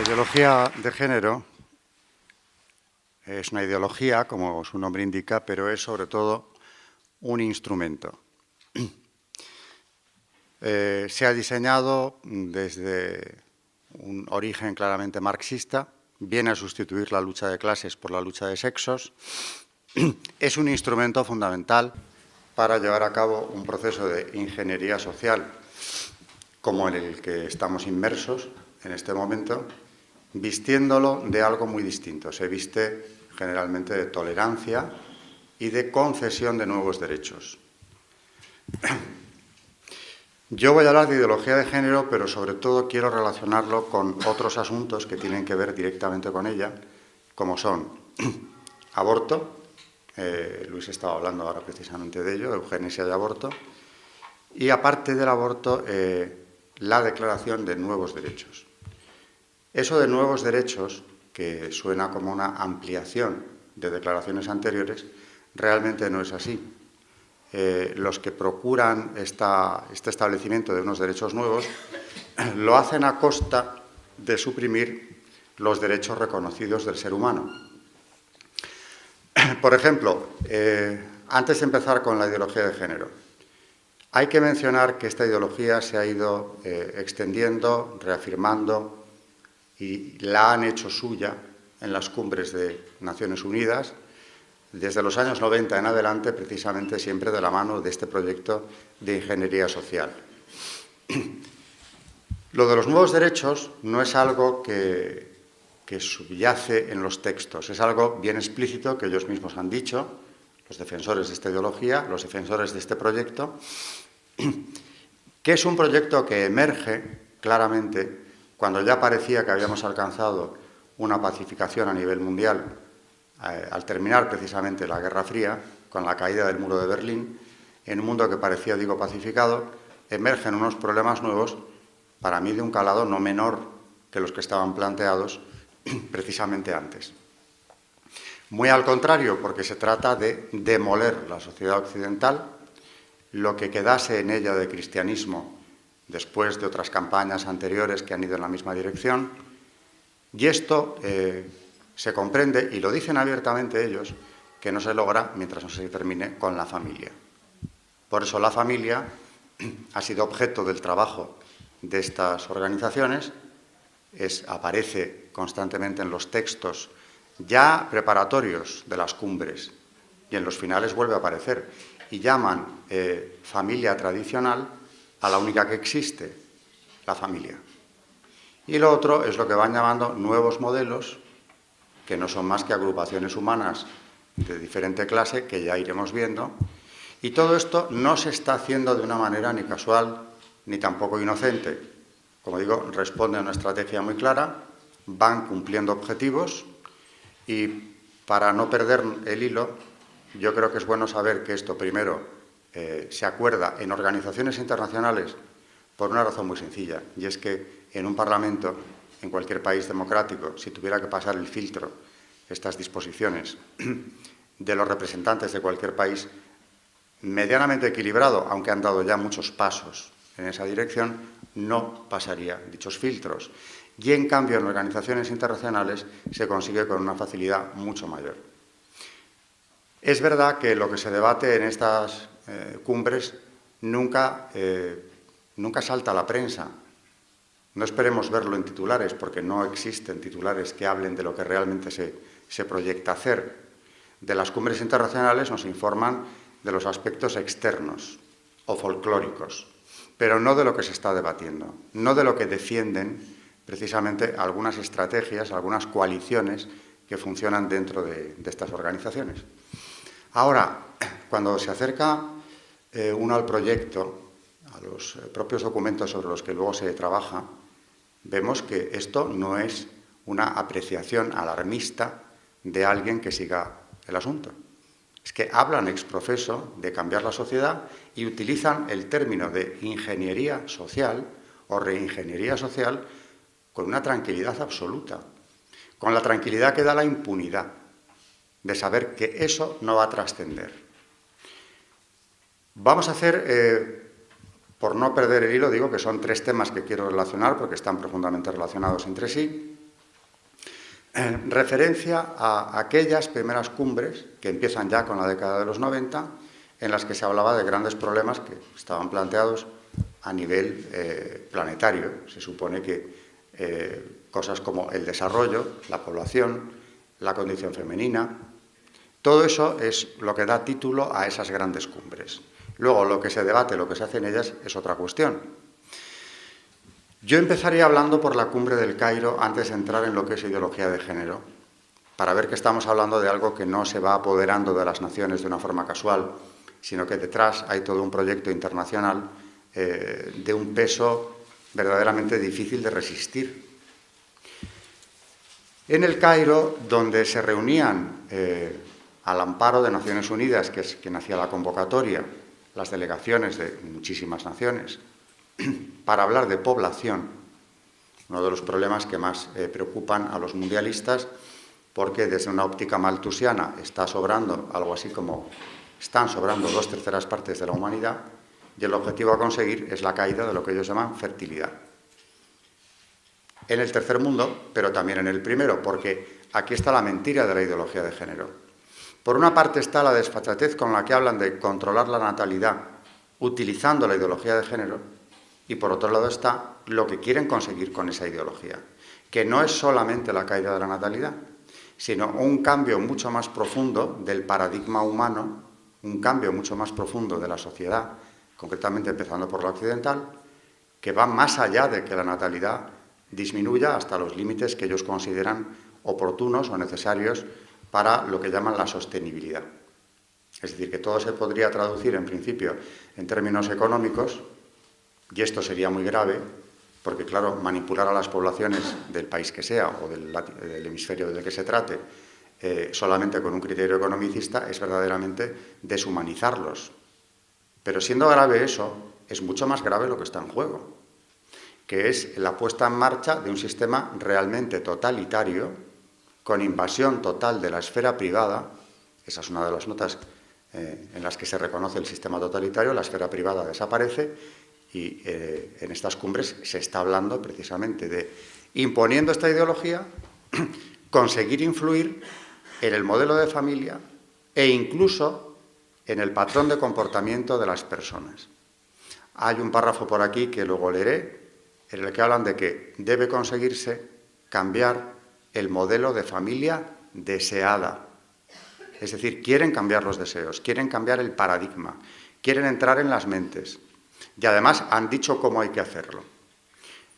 ideología de género es una ideología, como su nombre indica, pero es sobre todo un instrumento. Se ha diseñado desde un origen claramente marxista, viene a sustituir la lucha de clases por la lucha de sexos, es un instrumento fundamental para llevar a cabo un proceso de ingeniería social como en el que estamos inmersos en este momento, vistiéndolo de algo muy distinto. Se viste generalmente de tolerancia y de concesión de nuevos derechos. Yo voy a hablar de ideología de género, pero sobre todo quiero relacionarlo con otros asuntos que tienen que ver directamente con ella, como son aborto, Luis estaba hablando ahora precisamente de ello, eugenesia y aborto, y aparte del aborto, la declaración de nuevos derechos. Eso de nuevos derechos, que suena como una ampliación de declaraciones anteriores, realmente no es así. Los que procuran este establecimiento de unos derechos nuevos lo hacen a costa de suprimir los derechos reconocidos del ser humano. Por ejemplo, antes de empezar con la ideología de género, hay que mencionar que esta ideología se ha ido extendiendo, reafirmando y la han hecho suya en las cumbres de Naciones Unidas, desde los años 90 en adelante, precisamente siempre de la mano de este proyecto de ingeniería social. Lo de los nuevos derechos no es algo que subyace en los textos, es algo bien explícito que ellos mismos han dicho, los defensores de esta ideología, los defensores de este proyecto, que es un proyecto que emerge claramente cuando ya parecía que habíamos alcanzado una pacificación a nivel mundial, al terminar precisamente la Guerra Fría, con la caída del muro de Berlín, en un mundo que parecía, digo, pacificado, emergen unos problemas nuevos, para mí de un calado no menor que los que estaban planteados precisamente antes. Muy al contrario, porque se trata de demoler la sociedad occidental, lo que quedase en ella de cristianismo después de otras campañas anteriores que han ido en la misma dirección, y esto se comprende, y lo dicen abiertamente ellos, que no se logra mientras no se termine con la familia. Por eso la familia ha sido objeto del trabajo de estas organizaciones, aparece constantemente en los textos ya preparatorios de las cumbres, y en los finales vuelve a aparecer, y llaman familia tradicional a la única que existe, la familia. Y lo otro es lo que van llamando nuevos modelos, que no son más que agrupaciones humanas de diferente clase, que ya iremos viendo, y todo esto no se está haciendo de una manera ni casual, ni tampoco inocente. Como digo, responde a una estrategia muy clara, van cumpliendo objetivos, y para no perder el hilo, yo creo que es bueno saber que esto primero se acuerda en organizaciones internacionales por una razón muy sencilla, y es que en un parlamento, en cualquier país democrático, si tuviera que pasar el filtro, estas disposiciones de los representantes de cualquier país, medianamente equilibrado, aunque han dado ya muchos pasos en esa dirección, no pasaría dichos filtros. Y en cambio en organizaciones internacionales se consigue con una facilidad mucho mayor. Es verdad que lo que se debate en estas cumbres nunca salta a la prensa. No esperemos verlo en titulares, porque no existen titulares que hablen de lo que realmente se proyecta hacer. De las cumbres internacionales nos informan de los aspectos externos o folclóricos, pero no de lo que se está debatiendo, no de lo que defienden precisamente algunas estrategias, algunas coaliciones que funcionan dentro de estas organizaciones. Ahora, cuando se acerca uno al proyecto, a los propios documentos sobre los que luego se trabaja, vemos que esto no es una apreciación alarmista de alguien que siga el asunto. Es que hablan ex profeso de cambiar la sociedad y utilizan el término de ingeniería social o reingeniería social con una tranquilidad absoluta, con la tranquilidad que da la impunidad de saber que eso no va a trascender. Vamos a hacer, por no perder el hilo, digo que son tres temas que quiero relacionar porque están profundamente relacionados entre sí. referencia a aquellas primeras cumbres que empiezan ya con la década de los 90, en las que se hablaba de grandes problemas que estaban planteados a nivel planetario. Se supone que cosas como el desarrollo, la población, la condición femenina, todo eso es lo que da título a esas grandes cumbres. Luego, lo que se debate, lo que se hace en ellas, es otra cuestión. Yo empezaría hablando por la cumbre del Cairo antes de entrar en lo que es ideología de género, para ver que estamos hablando de algo que no se va apoderando de las naciones de una forma casual, sino que detrás hay todo un proyecto internacional de un peso verdaderamente difícil de resistir. En el Cairo, donde se reunían al amparo de Naciones Unidas, que es quien hacía la convocatoria, las delegaciones de muchísimas naciones, para hablar de población, uno de los problemas que más preocupan a los mundialistas, porque desde una óptica malthusiana está sobrando algo así como están sobrando 2/3 partes de la humanidad, y el objetivo a conseguir es la caída de lo que ellos llaman fertilidad. En el tercer mundo, pero también en el primero, porque aquí está la mentira de la ideología de género. Por una parte está la desfachatez con la que hablan de controlar la natalidad utilizando la ideología de género, y por otro lado está lo que quieren conseguir con esa ideología, que no es solamente la caída de la natalidad, sino un cambio mucho más profundo del paradigma humano, un cambio mucho más profundo de la sociedad, concretamente empezando por la occidental, que va más allá de que la natalidad disminuya hasta los límites que ellos consideran oportunos o necesarios para lo que llaman la sostenibilidad. Es decir, que todo se podría traducir en principio en términos económicos, y esto sería muy grave, porque claro, manipular a las poblaciones del país que sea o del hemisferio del que se trate solamente con un criterio economicista es verdaderamente deshumanizarlos. Pero siendo grave eso, es mucho más grave lo que está en juego, que es la puesta en marcha de un sistema realmente totalitario, con invasión total de la esfera privada. Esa es una de las notas en las que se reconoce el sistema totalitario. La esfera privada desaparece y en estas cumbres se está hablando precisamente de, imponiendo esta ideología, conseguir influir en el modelo de familia e incluso en el patrón de comportamiento de las personas. Hay un párrafo por aquí que luego leeré, en el que hablan de que debe conseguirse cambiar el modelo de familia deseada. Es decir, quieren cambiar los deseos, quieren cambiar el paradigma, quieren entrar en las mentes. Y además han dicho cómo hay que hacerlo.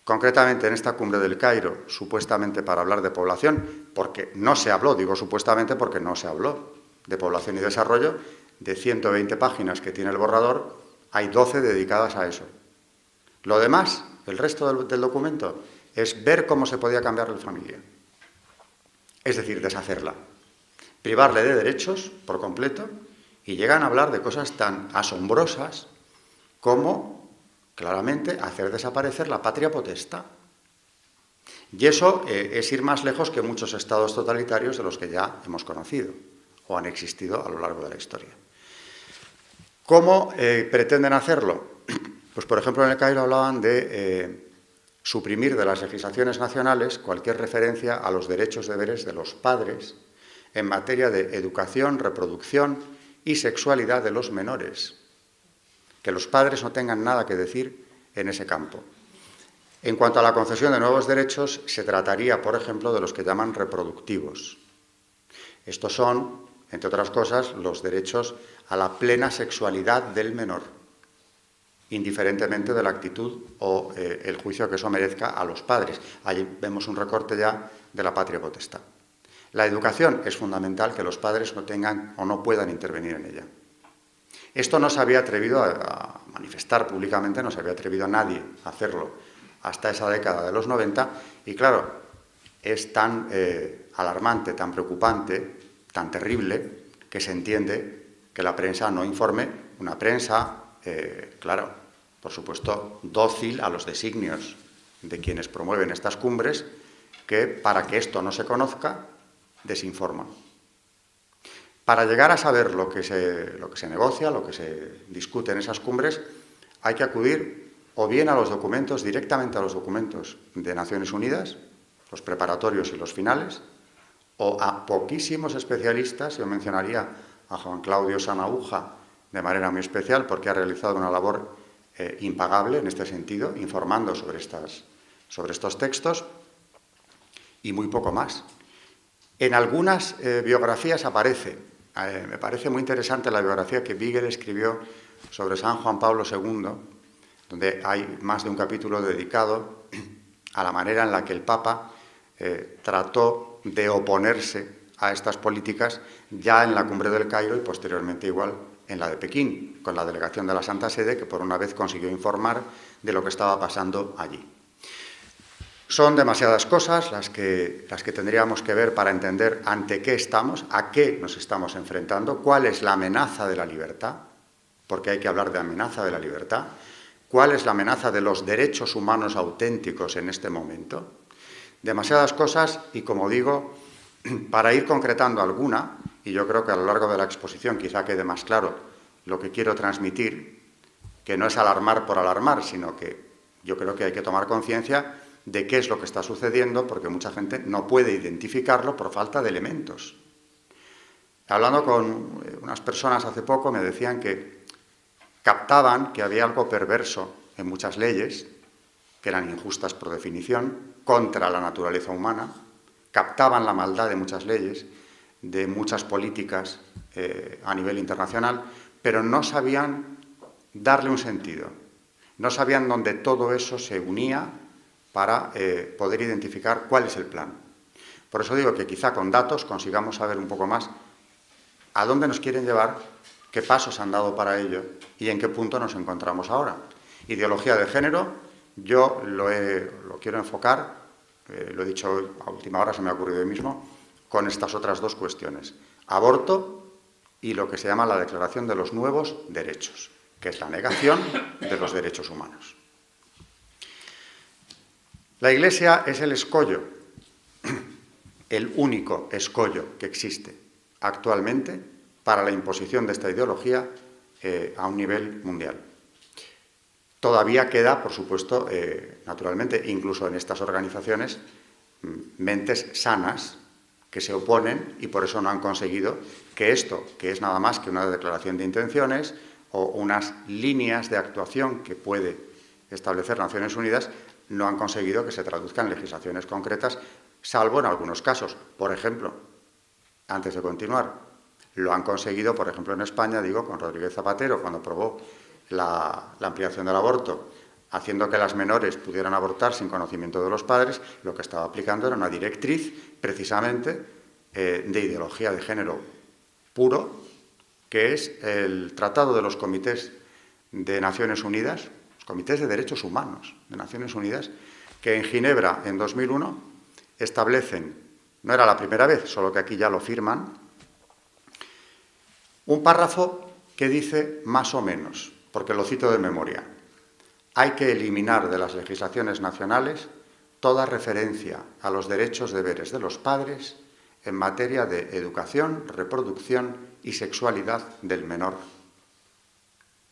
Concretamente en esta cumbre del Cairo, supuestamente para hablar de población, porque no se habló, digo supuestamente porque no se habló de población y desarrollo, de 120 páginas que tiene el borrador, hay 12 dedicadas a eso. Lo demás, el resto del documento, es ver cómo se podía cambiar la familia. Es decir, deshacerla, privarle de derechos por completo, y llegan a hablar de cosas tan asombrosas como, claramente, hacer desaparecer la patria potestad. Y eso es ir más lejos que muchos estados totalitarios de los que ya hemos conocido o han existido a lo largo de la historia. ¿Cómo pretenden hacerlo? Pues, por ejemplo, en el Cairo hablaban de suprimir de las legislaciones nacionales cualquier referencia a los derechos y deberes de los padres en materia de educación, reproducción y sexualidad de los menores. Que los padres no tengan nada que decir en ese campo. En cuanto a la concesión de nuevos derechos, se trataría, por ejemplo, de los que llaman reproductivos. Estos son, entre otras cosas, los derechos a la plena sexualidad del menor, indiferentemente de la actitud o el juicio que eso merezca a los padres. Allí vemos un recorte ya de la patria potestad. La educación es fundamental, que los padres no tengan o no puedan intervenir en ella. Esto no se había atrevido a manifestar públicamente, no se había atrevido a nadie a hacerlo hasta esa década de los 90, y claro, es tan alarmante, tan preocupante, tan terrible, que se entiende que la prensa no informe, una prensa, claro, por supuesto, dócil a los designios de quienes promueven estas cumbres, que para que esto no se conozca, desinforman. Para llegar a saber lo que se negocia, lo que se discute en esas cumbres, hay que acudir o bien a los documentos, directamente a los documentos de Naciones Unidas, los preparatorios y los finales, o a poquísimos especialistas. Yo mencionaría a Juan Claudio Sanahúja de manera muy especial porque ha realizado una labor impagable en este sentido, informando sobre estos textos, y muy poco más. En algunas biografías aparece, me parece muy interesante la biografía que Beagle escribió sobre San Juan Pablo II, donde hay más de un capítulo dedicado a la manera en la que el Papa trató de oponerse a estas políticas ya en la cumbre del Cairo y posteriormente igual en la de Pekín, con la delegación de la Santa Sede, que por una vez consiguió informar de lo que estaba pasando allí. Son demasiadas cosas las que tendríamos que ver para entender ante qué estamos, a qué nos estamos enfrentando, cuál es la amenaza de la libertad, porque hay que hablar de amenaza de la libertad, cuál es la amenaza de los derechos humanos auténticos en este momento. Demasiadas cosas y, como digo, para ir concretando alguna, y yo creo que a lo largo de la exposición quizá quede más claro lo que quiero transmitir, que no es alarmar por alarmar, sino que yo creo que hay que tomar conciencia de qué es lo que está sucediendo, porque mucha gente no puede identificarlo por falta de elementos. Hablando con unas personas hace poco, me decían que captaban que había algo perverso en muchas leyes, que eran injustas por definición, contra la naturaleza humana, captaban la maldad de muchas leyes, de muchas políticas a nivel internacional, pero no sabían darle un sentido, no sabían dónde todo eso se unía para poder identificar cuál es el plan. Por eso digo que quizá con datos consigamos saber un poco más a dónde nos quieren llevar, qué pasos han dado para ello y en qué punto nos encontramos ahora. Ideología de género, yo lo quiero enfocar, lo he dicho a última hora, se me ha ocurrido hoy mismo, con estas otras dos cuestiones. Aborto y lo que se llama la Declaración de los Nuevos Derechos, que es la negación de los derechos humanos. La Iglesia es el escollo, el único escollo que existe actualmente para la imposición de esta ideología a un nivel mundial. Todavía queda, por supuesto, naturalmente, incluso en estas organizaciones, mentes sanas que se oponen y por eso no han conseguido que esto, que es nada más que una declaración de intenciones o unas líneas de actuación que puede establecer Naciones Unidas, no han conseguido que se traduzcan en legislaciones concretas, salvo en algunos casos. Por ejemplo, antes de continuar, lo han conseguido, por ejemplo, en España, digo, con Rodríguez Zapatero, cuando aprobó la ampliación del aborto, haciendo que las menores pudieran abortar sin conocimiento de los padres. Lo que estaba aplicando era una directriz, precisamente, de ideología de género puro, que es el Tratado de los Comités de Naciones Unidas, los Comités de Derechos Humanos de Naciones Unidas, que en Ginebra, en 2001, establecen, no era la primera vez, solo que aquí ya lo firman, un párrafo que dice más o menos, porque lo cito de memoria: hay que eliminar de las legislaciones nacionales toda referencia a los derechos deberes de los padres en materia de educación, reproducción y sexualidad del menor.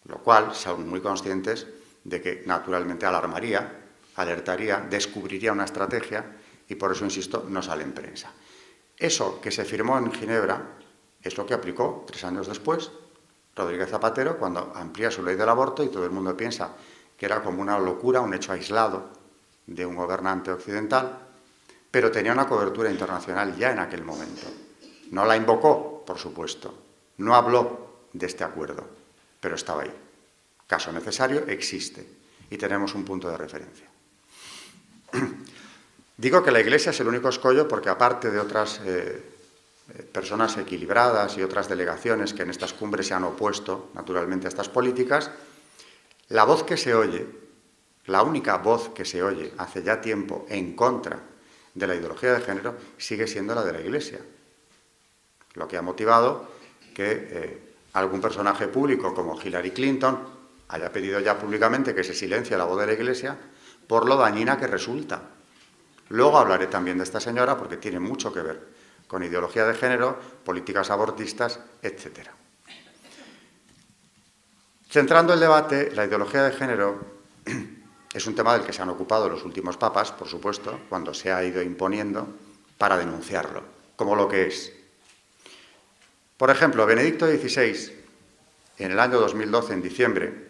Lo cual son muy conscientes de que naturalmente alarmaría, alertaría, descubriría una estrategia y por eso, insisto, no sale en prensa. Eso que se firmó en Ginebra es lo que aplicó 3 años después Rodríguez Zapatero cuando amplía su ley del aborto y todo el mundo piensa que era como una locura, un hecho aislado de un gobernante occidental, pero tenía una cobertura internacional ya en aquel momento. No la invocó, por supuesto, no habló de este acuerdo, pero estaba ahí. Caso necesario, existe y tenemos un punto de referencia. Digo que la Iglesia es el único escollo porque, aparte de otras personas equilibradas y otras delegaciones que en estas cumbres se han opuesto, naturalmente, a estas políticas, la voz que se oye, la única voz que se oye hace ya tiempo en contra de la ideología de género, sigue siendo la de la Iglesia. Lo que ha motivado que algún personaje público como Hillary Clinton haya pedido ya públicamente que se silencie la voz de la Iglesia por lo dañina que resulta. Luego hablaré también de esta señora porque tiene mucho que ver con ideología de género, políticas abortistas, etc. Centrando el debate, la ideología de género es un tema del que se han ocupado los últimos papas, por supuesto, cuando se ha ido imponiendo para denunciarlo. como lo que es. Por ejemplo, Benedicto XVI, en el año 2012, en diciembre,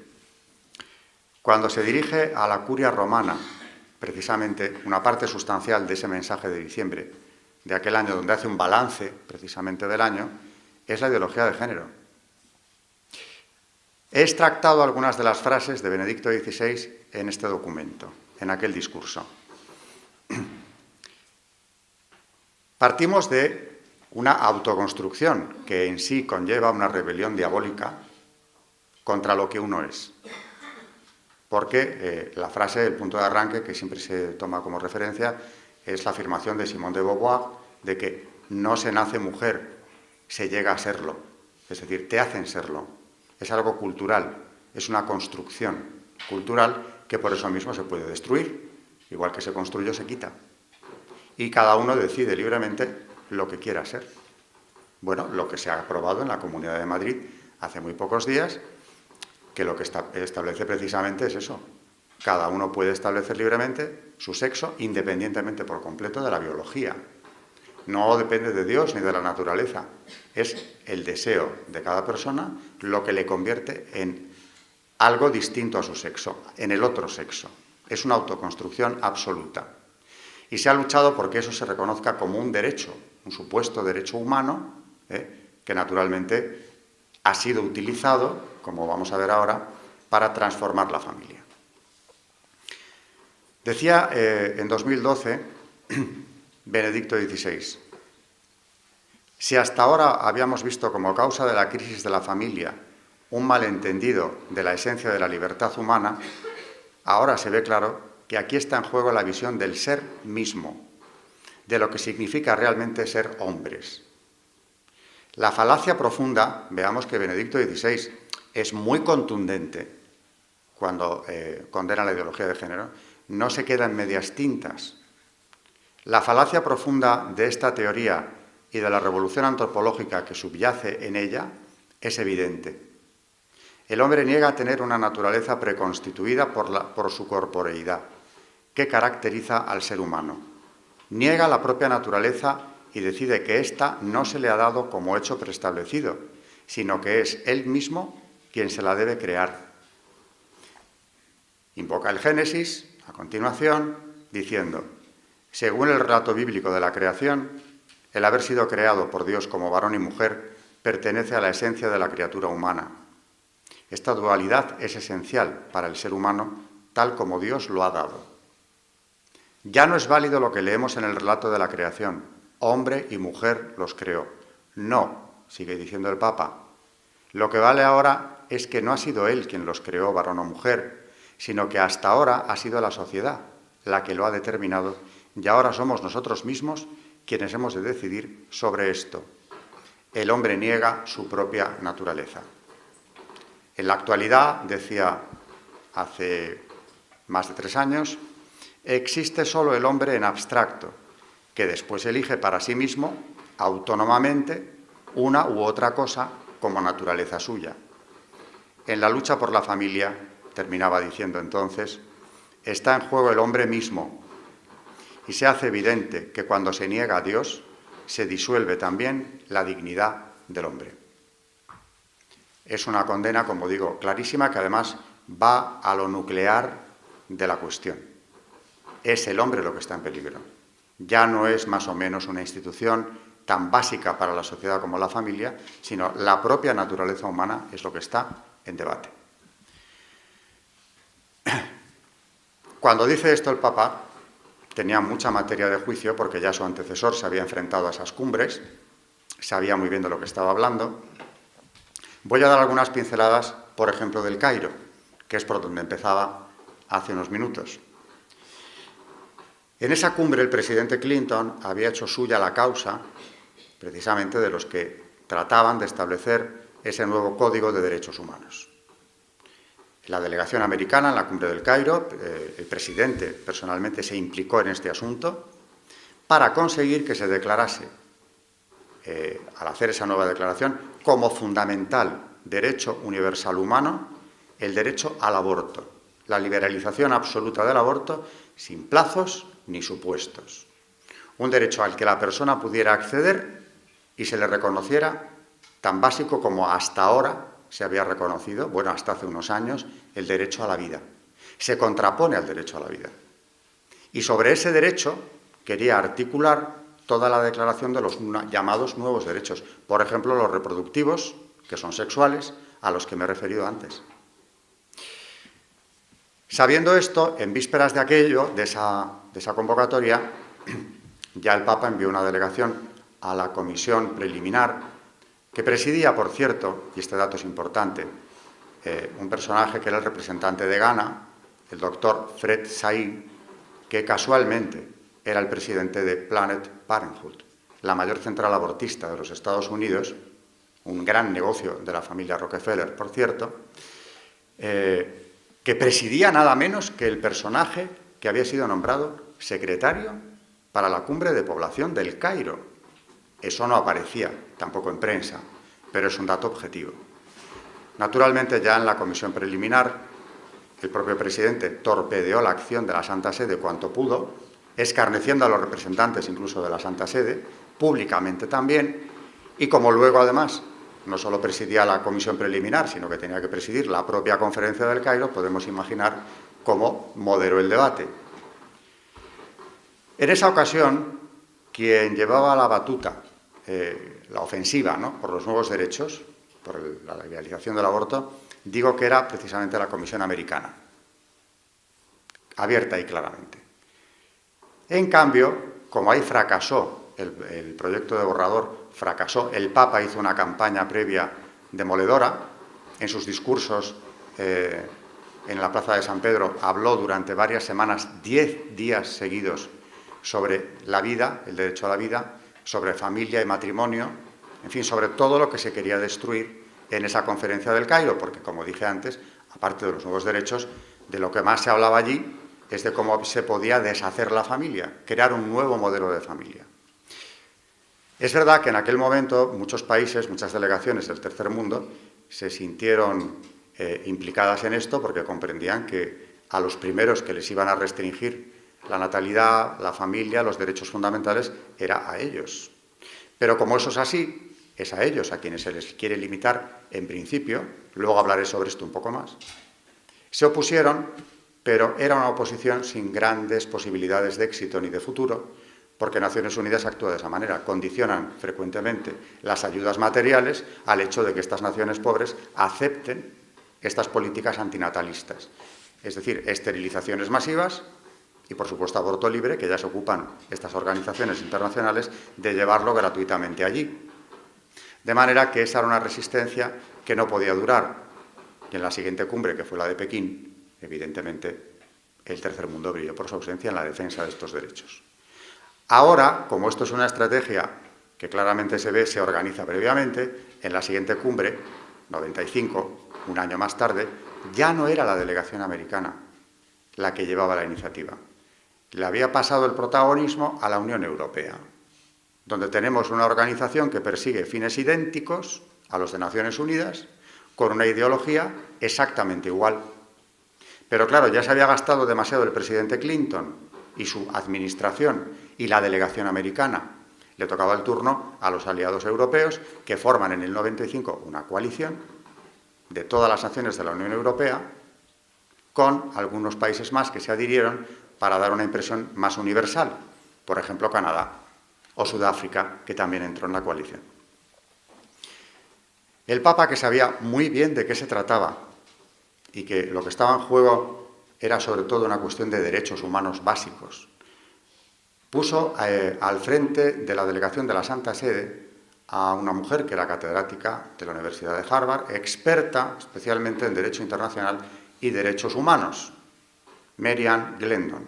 cuando se dirige a la curia romana, precisamente una parte sustancial de ese mensaje de diciembre, de aquel año donde hace un balance precisamente del año, es la ideología de género. He extractado algunas de las frases de Benedicto XVI en este documento, en aquel discurso. Partimos de una autoconstrucción que en sí conlleva una rebelión diabólica contra lo que uno es. Porque la frase, el punto de arranque, que siempre se toma como referencia, es la afirmación de Simone de Beauvoir de que no se nace mujer, se llega a serlo. Es decir, te hacen serlo. Es algo cultural, es una construcción cultural que por eso mismo se puede destruir. Igual que se construye, se quita. Y cada uno decide libremente lo que quiera ser. Bueno, lo que se ha aprobado en la Comunidad de Madrid hace muy pocos días, que lo que establece precisamente es eso. Cada uno puede establecer libremente su sexo, independientemente por completo de la biología. No depende de Dios ni de la naturaleza. Es el deseo de cada persona lo que le convierte en algo distinto a su sexo, en el otro sexo. Es una autoconstrucción absoluta. Y se ha luchado porque eso se reconozca como un derecho, un supuesto derecho humano, que naturalmente ha sido utilizado, como vamos a ver ahora, para transformar la familia. Decía en 2012 Benedicto XVI, si hasta ahora habíamos visto como causa de la crisis de la familia un malentendido de la esencia de la libertad humana, ahora se ve claro que aquí está en juego la visión del ser mismo, de lo que significa realmente ser hombres. La falacia profunda, veamos que Benedicto XVI es muy contundente cuando condena la ideología de género, no se queda en medias tintas. La falacia profunda de esta teoría y de la revolución antropológica que subyace en ella es evidente. El hombre niega tener una naturaleza preconstituida por su corporeidad, que caracteriza al ser humano. Niega la propia naturaleza y decide que ésta no se le ha dado como hecho preestablecido, sino que es él mismo quien se la debe crear. Invoca el Génesis, a continuación, diciendo, según el relato bíblico de la creación, el haber sido creado por Dios como varón y mujer pertenece a la esencia de la criatura humana. Esta dualidad es esencial para el ser humano, tal como Dios lo ha dado. Ya no es válido lo que leemos en el relato de la creación. Hombre y mujer los creó. No, sigue diciendo el Papa. Lo que vale ahora es que no ha sido él quien los creó, varón o mujer, sino que hasta ahora ha sido la sociedad la que lo ha determinado y ahora somos nosotros mismos quienes hemos de decidir sobre esto. El hombre niega su propia naturaleza. En la actualidad, decía hace más de 3 años, existe solo el hombre en abstracto, que después elige para sí mismo, autónomamente, una u otra cosa como naturaleza suya. En la lucha por la familia, terminaba diciendo entonces, está en juego el hombre mismo, y se hace evidente que cuando se niega a Dios, se disuelve también la dignidad del hombre. Es una condena, como digo, clarísima, que además va a lo nuclear de la cuestión. Es el hombre lo que está en peligro. Ya no es más o menos una institución tan básica para la sociedad como la familia, sino la propia naturaleza humana es lo que está en debate. Cuando dice esto el Papa, tenía mucha materia de juicio porque ya su antecesor se había enfrentado a esas cumbres, sabía muy bien de lo que estaba hablando. Voy a dar algunas pinceladas, por ejemplo, del Cairo, que es por donde empezaba hace unos minutos. En esa cumbre el presidente Clinton había hecho suya la causa, precisamente de los que trataban de establecer ese nuevo Código de Derechos Humanos. La delegación americana en la cumbre del Cairo, el presidente personalmente se implicó en este asunto para conseguir que se declarase, al hacer esa nueva declaración, como fundamental derecho universal humano el derecho al aborto, la liberalización absoluta del aborto sin plazos ni supuestos. un derecho al que la persona pudiera acceder y se le reconociera tan básico como hasta ahora se había reconocido, bueno, hasta hace unos años, el derecho a la vida. Se contrapone al derecho a la vida. Y sobre ese derecho quería articular toda la declaración de los llamados nuevos derechos, por ejemplo, los reproductivos, que son sexuales, a los que me he referido antes. Sabiendo esto, en vísperas de aquello, de esa convocatoria, ya el Papa envió una delegación a la comisión preliminar, que presidía, por cierto, y este dato es importante, un personaje que era el representante de Ghana, el doctor Fred Said, que casualmente era el presidente de Planned Parenthood, la mayor central abortista de los Estados Unidos, un gran negocio de la familia Rockefeller, por cierto, que presidía nada menos que el personaje que había sido nombrado secretario para la cumbre de población del Cairo. Eso no aparecía tampoco en prensa, pero es un dato objetivo. Naturalmente, ya en la comisión preliminar, el propio presidente torpedeó la acción de la Santa Sede cuanto pudo, escarneciendo a los representantes incluso de la Santa Sede, públicamente también, y como luego además no solo presidía la comisión preliminar, sino que tenía que presidir la propia conferencia del Cairo, podemos imaginar cómo moderó el debate. En esa ocasión, quien llevaba la batuta, la ofensiva, ¿no?, por los nuevos derechos, por la legalización del aborto, digo que era precisamente la Comisión Americana, abierta y claramente. En cambio, como ahí fracasó el proyecto de borrador, fracasó, el Papa hizo una campaña previa demoledora. En sus discursos en la Plaza de San Pedro habló durante varias semanas, 10 días seguidos, sobre la vida, el derecho a la vida, sobre familia y matrimonio, en fin, sobre todo lo que se quería destruir en esa conferencia del Cairo, porque, como dije antes, aparte de los nuevos derechos, de lo que más se hablaba allí es de cómo se podía deshacer la familia, crear un nuevo modelo de familia. Es verdad que en aquel momento muchos países, muchas delegaciones del tercer mundo se sintieron implicadas en esto porque comprendían que a los primeros que les iban a restringir la natalidad, la familia, los derechos fundamentales, era a ellos. Pero como eso es así, es a ellos a quienes se les quiere limitar en principio, luego hablaré sobre esto un poco más. Se opusieron, pero era una oposición sin grandes posibilidades de éxito ni de futuro, porque Naciones Unidas actúa de esa manera, condicionan frecuentemente las ayudas materiales al hecho de que estas naciones pobres acepten estas políticas antinatalistas, es decir, esterilizaciones masivas y, por supuesto, aborto libre, que ya se ocupan estas organizaciones internacionales de llevarlo gratuitamente allí. De manera que esa era una resistencia que no podía durar. Y en la siguiente cumbre, que fue la de Pekín, evidentemente el tercer mundo brilló por su ausencia en la defensa de estos derechos. Ahora, como esto es una estrategia que claramente se ve, se organiza previamente, en la siguiente cumbre, 95, un año más tarde, ya no era la delegación americana la que llevaba la iniciativa. Le había pasado el protagonismo a la Unión Europea, donde tenemos una organización que persigue fines idénticos a los de Naciones Unidas, con una ideología exactamente igual. Pero claro, ya se había gastado demasiado el presidente Clinton y su administración y la delegación americana. Le tocaba el turno a los aliados europeos, que forman en el 95 una coalición de todas las naciones de la Unión Europea, con algunos países más que se adhirieron para dar una impresión más universal, por ejemplo Canadá o Sudáfrica, que también entró en la coalición. El Papa, que sabía muy bien de qué se trataba y que lo que estaba en juego era sobre todo una cuestión de derechos humanos básicos, puso al frente de la delegación de la Santa Sede a una mujer que era catedrática de la Universidad de Harvard, experta especialmente en Derecho Internacional y Derechos Humanos, Marianne Glendon,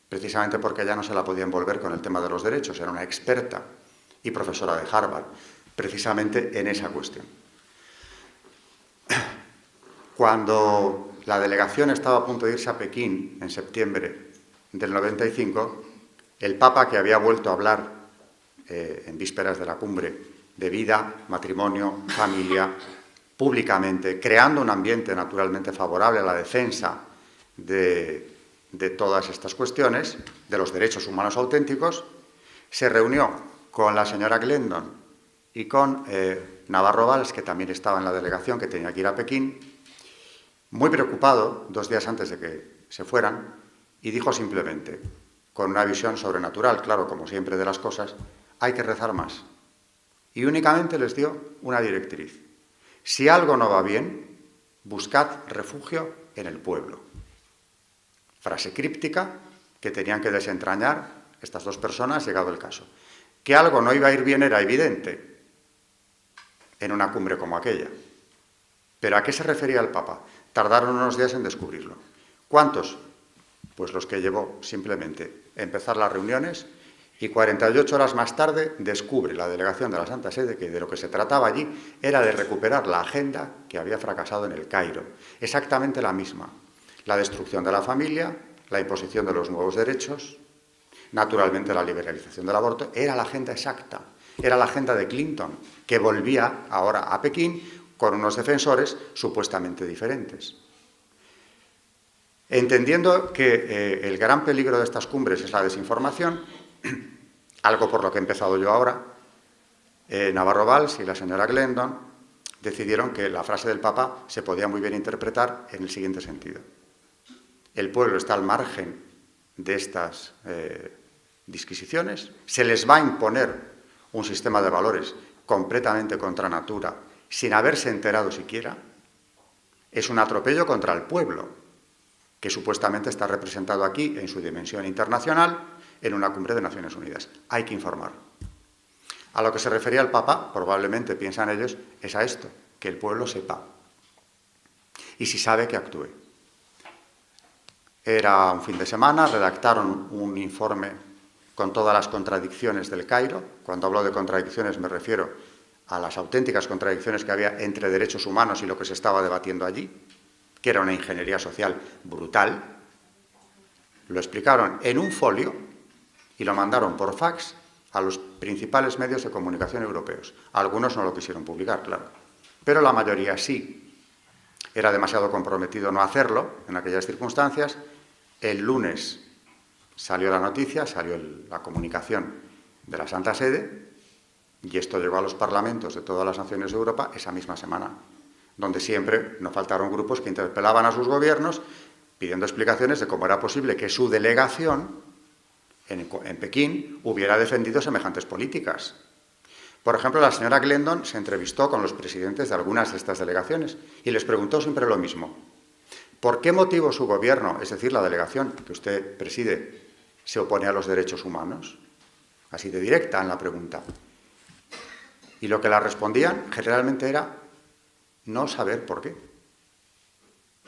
precisamente porque ella no se la podía envolver con el tema de los derechos, era una experta y profesora de Harvard, precisamente en esa cuestión. Cuando la delegación estaba a punto de irse a Pekín en septiembre del 95, el Papa, que había vuelto a hablar en vísperas de la cumbre de vida, matrimonio, familia, públicamente, creando un ambiente naturalmente favorable a la defensa de todas estas cuestiones, de los derechos humanos auténticos, Se reunió con la señora Glendon y con Navarro Valls, que también estaba en la delegación, que tenía que ir a Pekín, muy preocupado 2 días antes de que se fueran, y dijo simplemente, con una visión sobrenatural, claro, como siempre de las cosas, hay que rezar más. Y únicamente les dio una directriz. Si algo no va bien, buscad refugio en el pueblo. Frase críptica que tenían que desentrañar estas 2 personas, llegado el caso. Que algo no iba a ir bien era evidente en una cumbre como aquella. ¿Pero a qué se refería el Papa? Tardaron unos días en descubrirlo. ¿Cuántos? Pues los que llevó simplemente empezar las reuniones, y 48 horas más tarde descubre la delegación de la Santa Sede que de lo que se trataba allí era de recuperar la agenda que había fracasado en el Cairo. Exactamente la misma. La destrucción de la familia, la imposición de los nuevos derechos, naturalmente la liberalización del aborto, era la agenda exacta. Era la agenda de Clinton, que volvía ahora a Pekín con unos defensores supuestamente diferentes. Entendiendo que el gran peligro de estas cumbres es la desinformación, algo por lo que he empezado yo ahora, Navarro Valls y la señora Glendon decidieron que la frase del Papa se podía muy bien interpretar en el siguiente sentido. El pueblo está al margen de estas disquisiciones, se les va a imponer un sistema de valores completamente contra natura, sin haberse enterado siquiera. Es un atropello contra el pueblo, que supuestamente está representado aquí en su dimensión internacional en una cumbre de Naciones Unidas. Hay que informar. A lo que se refería el Papa, probablemente piensan ellos, es a esto, que el pueblo sepa. Y si sabe, que actúe. Era un fin de semana, redactaron un informe con todas las contradicciones del Cairo. Cuando hablo de contradicciones me refiero a las auténticas contradicciones que había entre derechos humanos y lo que se estaba debatiendo allí, que era una ingeniería social brutal. Lo explicaron en un folio y lo mandaron por fax a los principales medios de comunicación europeos. Algunos no lo quisieron publicar, claro, pero la mayoría sí. Era demasiado comprometido no hacerlo en aquellas circunstancias. El lunes salió la noticia, salió la comunicación de la Santa Sede, y esto llegó a los parlamentos de todas las naciones de Europa esa misma semana, donde siempre no faltaron grupos que interpelaban a sus gobiernos pidiendo explicaciones de cómo era posible que su delegación en Pekín hubiera defendido semejantes políticas. Por ejemplo, la señora Glendon se entrevistó con los presidentes de algunas de estas delegaciones y les preguntó siempre lo mismo. ¿Por qué motivo su gobierno, es decir, la delegación que usted preside, se opone a los derechos humanos? Así de directa en la pregunta. Y lo que la respondían generalmente era no saber por qué.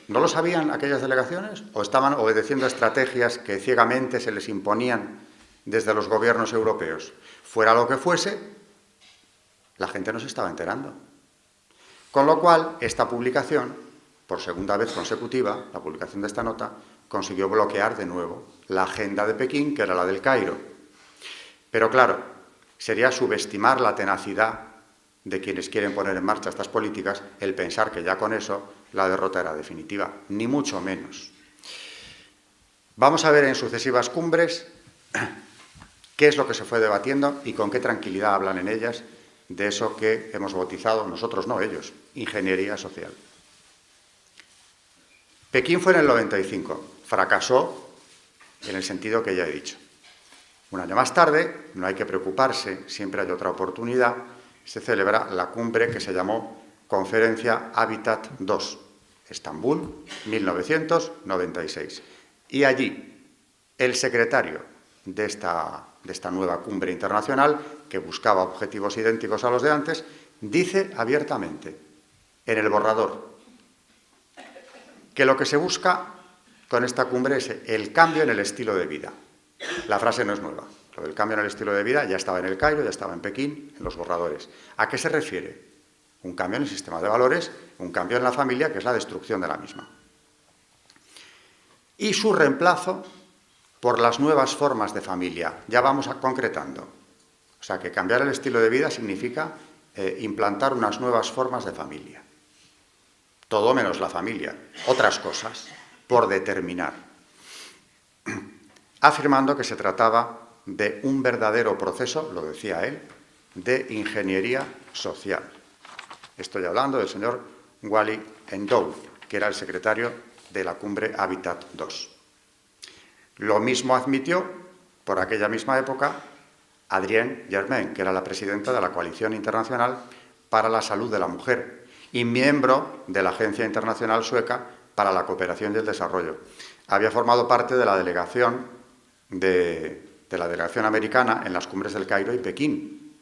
¿No lo sabían aquellas delegaciones o estaban obedeciendo estrategias que ciegamente se les imponían desde los gobiernos europeos? Fuera lo que fuese, la gente no se estaba enterando. Con lo cual, esta publicación, por segunda vez consecutiva, la publicación de esta nota, consiguió bloquear de nuevo la agenda de Pekín, que era la del Cairo. Pero claro, sería subestimar la tenacidad de quienes quieren poner en marcha estas políticas el pensar que ya con eso la derrota era definitiva, ni mucho menos. Vamos a ver en sucesivas cumbres qué es lo que se fue debatiendo y con qué tranquilidad hablan en ellas de eso que hemos bautizado, nosotros no ellos, ingeniería social. Pekín fue en el 95, fracasó en el sentido que ya he dicho. Un año más tarde, no hay que preocuparse, siempre hay otra oportunidad, se celebra la cumbre que se llamó Conferencia Habitat II, Estambul, 1996. Y allí, el secretario de esta nueva cumbre internacional, que buscaba objetivos idénticos a los de antes, dice abiertamente, en el borrador, que lo que se busca con esta cumbre es el cambio en el estilo de vida. La frase no es nueva. Lo del cambio en el estilo de vida ya estaba en el Cairo, ya estaba en Pekín, en los borradores. ¿A qué se refiere? Un cambio en el sistema de valores, un cambio en la familia, que es la destrucción de la misma. Y su reemplazo por las nuevas formas de familia. Ya vamos concretando. O sea, que cambiar el estilo de vida significa implantar unas nuevas formas de familia. Todo menos la familia. Otras cosas, por determinar. Afirmando que se trataba de un verdadero proceso, lo decía él, de ingeniería social. Estoy hablando del señor Wally N'Doul, que era el secretario de la cumbre Habitat II. Lo mismo admitió, por aquella misma época, Adrienne Germain, que era la presidenta de la Coalición Internacional para la Salud de la Mujer y miembro de la Agencia Internacional Sueca para la Cooperación y el Desarrollo. Había formado parte de la delegación americana en las cumbres del Cairo y Pekín,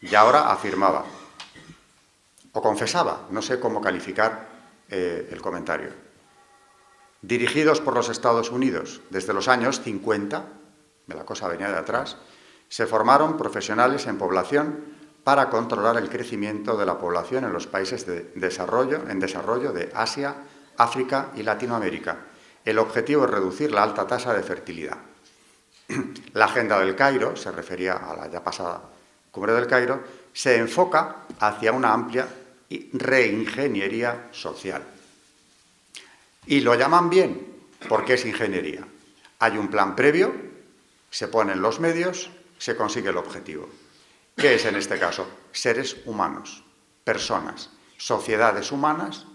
y ahora afirmaba, o confesaba, no sé cómo calificar el comentario, dirigidos por los Estados Unidos desde los años 50, la cosa venía de atrás, se formaron profesionales en población para controlar el crecimiento de la población en los países en desarrollo de Asia, África y Latinoamérica. El objetivo es reducir la alta tasa de fertilidad. La Agenda del Cairo, se refería a la ya pasada Cumbre del Cairo, se enfoca hacia una amplia reingeniería social. Y lo llaman bien, porque es ingeniería. Hay un plan previo, se ponen los medios, se consigue el objetivo. ¿Qué es en este caso? Seres humanos, personas, sociedades humanas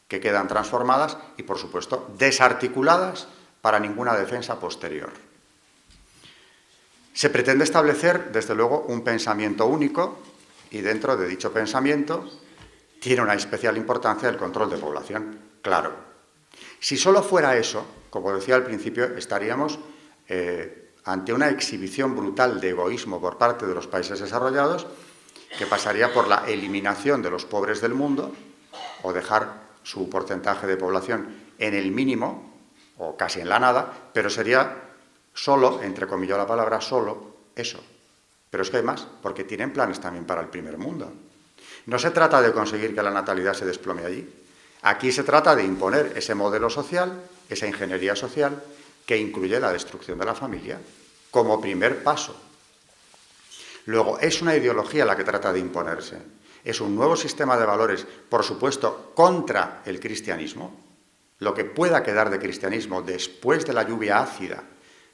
que quedan transformadas y, por supuesto, desarticuladas para ninguna defensa posterior. Se pretende establecer, desde luego, un pensamiento único y dentro de dicho pensamiento tiene una especial importancia el control de población. Claro, si solo fuera eso, como decía al principio, estaríamos ante una exhibición brutal de egoísmo por parte de los países desarrollados que pasaría por la eliminación de los pobres del mundo o dejar su porcentaje de población en el mínimo o casi en la nada, pero sería solo, entrecomilló la palabra, solo eso. Pero es que hay más, porque tienen planes también para el primer mundo. No se trata de conseguir que la natalidad se desplome allí. Aquí se trata de imponer ese modelo social, esa ingeniería social, que incluye la destrucción de la familia como primer paso. Luego, es una ideología la que trata de imponerse. Es un nuevo sistema de valores, por supuesto, contra el cristianismo. Lo que pueda quedar de cristianismo después de la lluvia ácida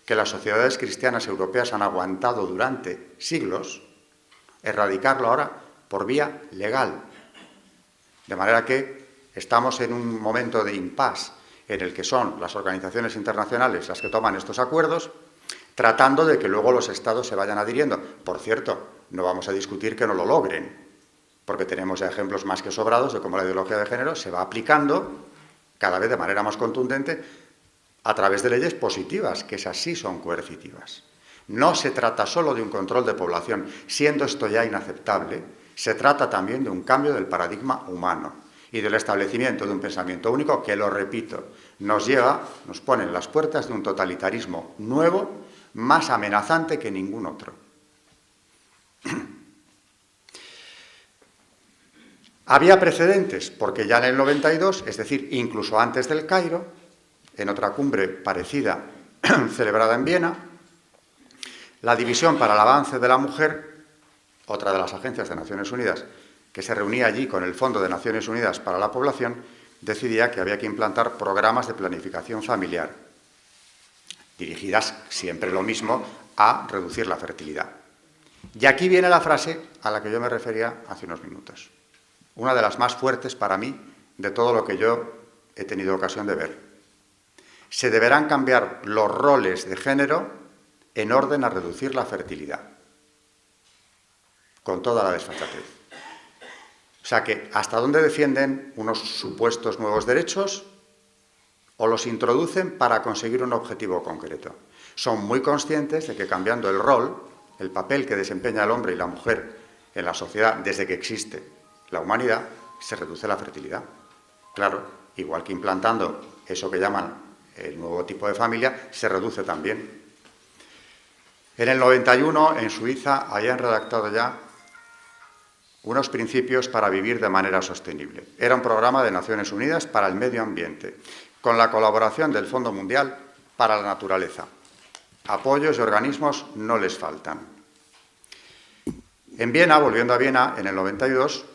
que las sociedades cristianas europeas han aguantado durante siglos, erradicarlo ahora por vía legal. De manera que estamos en un momento de impasse en el que son las organizaciones internacionales las que toman estos acuerdos, tratando de que luego los estados se vayan adhiriendo. Por cierto, no vamos a discutir que no lo logren, porque tenemos ya ejemplos más que sobrados de cómo la ideología de género se va aplicando cada vez de manera más contundente a través de leyes positivas, que esas sí son coercitivas. No se trata solo de un control de población, siendo esto ya inaceptable, se trata también de un cambio del paradigma humano y del establecimiento de un pensamiento único que, lo repito, nos pone en las puertas de un totalitarismo nuevo, más amenazante que ningún otro. Había precedentes, porque ya en el 92, es decir, incluso antes del Cairo, en otra cumbre parecida celebrada en Viena, la División para el Avance de la Mujer, otra de las agencias de Naciones Unidas, que se reunía allí con el Fondo de Naciones Unidas para la Población, decidía que había que implantar programas de planificación familiar, dirigidas, siempre lo mismo, a reducir la fertilidad. Y aquí viene la frase a la que yo me refería hace unos minutos, una de las más fuertes para mí de todo lo que yo he tenido ocasión de ver. Se deberán cambiar los roles de género en orden a reducir la fertilidad, con toda la desfachatez. O sea que, ¿hasta dónde defienden unos supuestos nuevos derechos o los introducen para conseguir un objetivo concreto? Son muy conscientes de que cambiando el rol, el papel que desempeña el hombre y la mujer en la sociedad desde que existe la humanidad, se reduce la fertilidad. Claro, igual que implantando eso que llaman el nuevo tipo de familia, se reduce también. En el 91, en Suiza, habían redactado ya unos principios para vivir de manera sostenible. Era un programa de Naciones Unidas para el medio ambiente, con la colaboración del Fondo Mundial para la Naturaleza. Apoyos y organismos no les faltan. En Viena, volviendo a Viena, en el 92,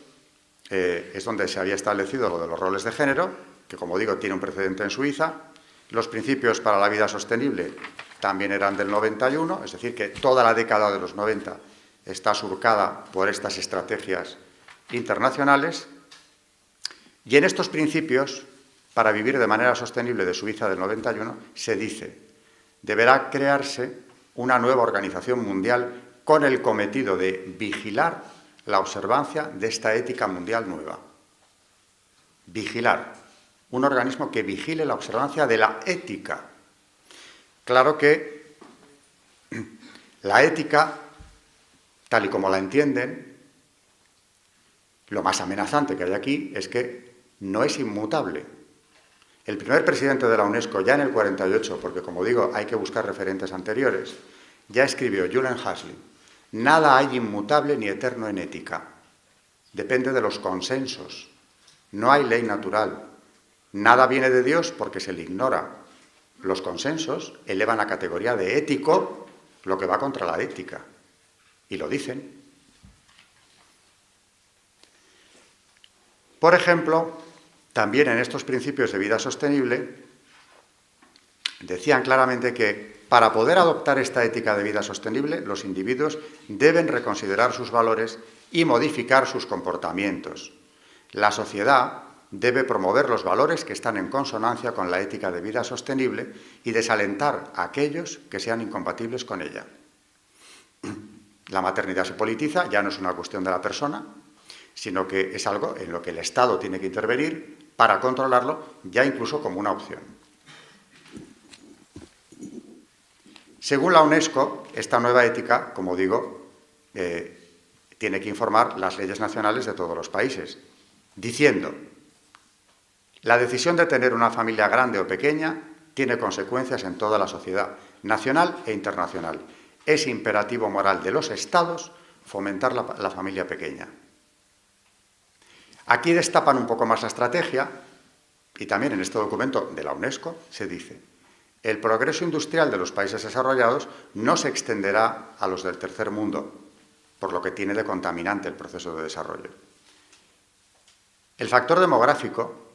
es donde se había establecido lo de los roles de género, que, como digo, tiene un precedente en Suiza. Los principios para la vida sostenible también eran del 91, es decir, que toda la década de los 90 está surcada por estas estrategias internacionales. Y en estos principios, para vivir de manera sostenible de Suiza del 91, se dice: deberá crearse una nueva organización mundial con el cometido de vigilar la observancia de esta ética mundial nueva. Vigilar. Un organismo que vigile la observancia de la ética. Claro que la ética, tal y como la entienden, lo más amenazante que hay aquí es que no es inmutable. El primer presidente de la UNESCO, ya en el 48, porque como digo, hay que buscar referentes anteriores, ya escribió, Julian Huxley: nada hay inmutable ni eterno en ética. Depende de los consensos. No hay ley natural. Nada viene de Dios porque se le ignora. Los consensos elevan a categoría de ético lo que va contra la ética. Y lo dicen. Por ejemplo, también en estos principios de vida sostenible, decían claramente que para poder adoptar esta ética de vida sostenible, los individuos deben reconsiderar sus valores y modificar sus comportamientos. La sociedad debe promover los valores que están en consonancia con la ética de vida sostenible y desalentar a aquellos que sean incompatibles con ella. La maternidad se politiza, ya no es una cuestión de la persona, sino que es algo en lo que el Estado tiene que intervenir para controlarlo, ya incluso como una opción. Según la UNESCO, esta nueva ética, como digo, tiene que informar las leyes nacionales de todos los países, diciendo: la decisión de tener una familia grande o pequeña tiene consecuencias en toda la sociedad, nacional e internacional. Es imperativo moral de los Estados fomentar la familia pequeña. Aquí destapan un poco más la estrategia, y también en este documento de la UNESCO se dice: el progreso industrial de los países desarrollados no se extenderá a los del tercer mundo, por lo que tiene de contaminante el proceso de desarrollo. El factor demográfico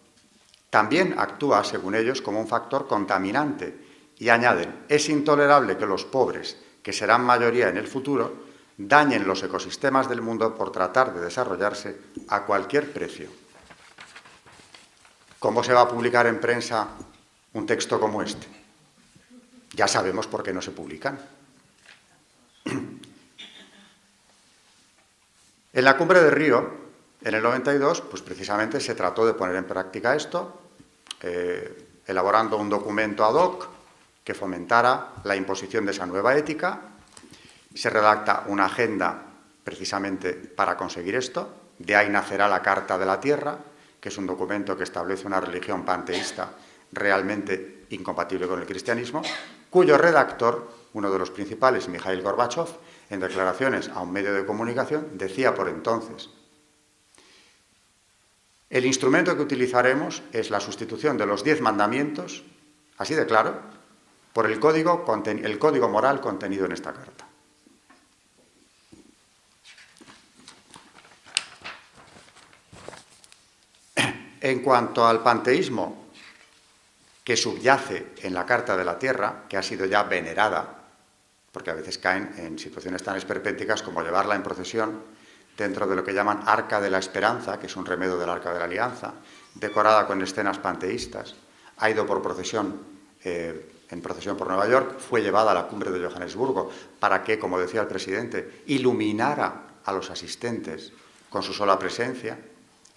también actúa, según ellos, como un factor contaminante, y añaden: es intolerable que los pobres, que serán mayoría en el futuro, dañen los ecosistemas del mundo por tratar de desarrollarse a cualquier precio. ¿Cómo se va a publicar en prensa un texto como este? Ya sabemos por qué no se publican. En la cumbre de Río, en el 92, pues precisamente se trató de poner en práctica esto, elaborando un documento ad hoc que fomentara la imposición de esa nueva ética. Se redacta una agenda precisamente para conseguir esto. De ahí nacerá la Carta de la Tierra, que es un documento que establece una religión panteísta realmente incompatible con el cristianismo, cuyo redactor, uno de los principales, Mikhail Gorbachev, en declaraciones a un medio de comunicación, decía por entonces: el instrumento que utilizaremos es la sustitución de los 10 mandamientos, así de claro, por el código moral contenido en esta carta. En cuanto al panteísmo que subyace en la Carta de la Tierra, que ha sido ya venerada, porque a veces caen en situaciones tan esperpénticas como llevarla en procesión dentro de lo que llaman Arca de la Esperanza, que es un remedio del Arca de la Alianza, decorada con escenas panteístas. Ha ido por procesión, en procesión por Nueva York, fue llevada a la cumbre de Johannesburgo para que, como decía el presidente, iluminara a los asistentes con su sola presencia.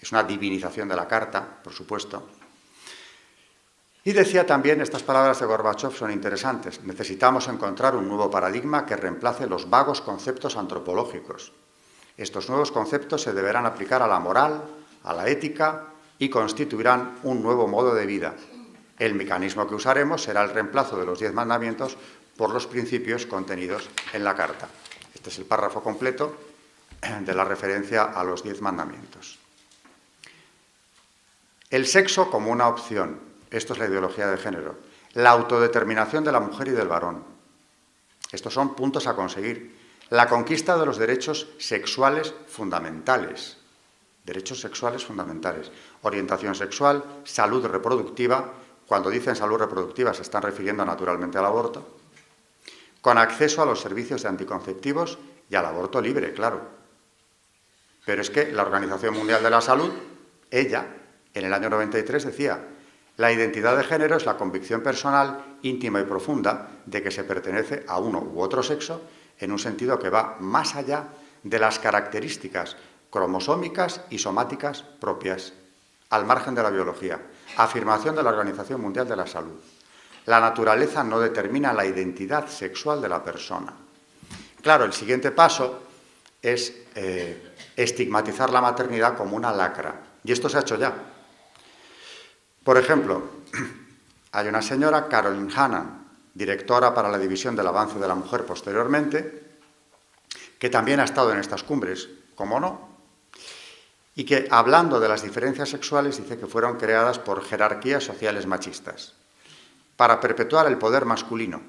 Es una divinización de la Carta, por supuesto. Y decía también, estas palabras de Gorbachev son interesantes: necesitamos encontrar un nuevo paradigma que reemplace los vagos conceptos antropológicos. Estos nuevos conceptos se deberán aplicar a la moral, a la ética, y constituirán un nuevo modo de vida. El mecanismo que usaremos será el reemplazo de los 10 mandamientos por los principios contenidos en la Carta. Este es el párrafo completo de la referencia a los 10 mandamientos. El sexo como una opción. Esto es la ideología de género. La autodeterminación de la mujer y del varón. Estos son puntos a conseguir. La conquista de los derechos sexuales fundamentales. Derechos sexuales fundamentales. Orientación sexual, salud reproductiva. Cuando dicen salud reproductiva se están refiriendo naturalmente al aborto. con acceso a los servicios de anticonceptivos y al aborto libre, claro. Pero es que la Organización Mundial de la Salud, ella, en el año 93 decía: la identidad de género es la convicción personal, íntima y profunda de que se pertenece a uno u otro sexo en un sentido que va más allá de las características cromosómicas y somáticas propias, al margen de la biología. Afirmación de la Organización Mundial de la Salud. La naturaleza no determina la identidad sexual de la persona. Claro, el siguiente paso es estigmatizar la maternidad como una lacra. Y esto se ha hecho ya. Por ejemplo, hay una señora, Caroline Hannan, directora para la División del Avance de la Mujer posteriormente, que también ha estado en estas cumbres, ¿cómo no? Y que, hablando de las diferencias sexuales, dice que fueron creadas por jerarquías sociales machistas, para perpetuar el poder masculino.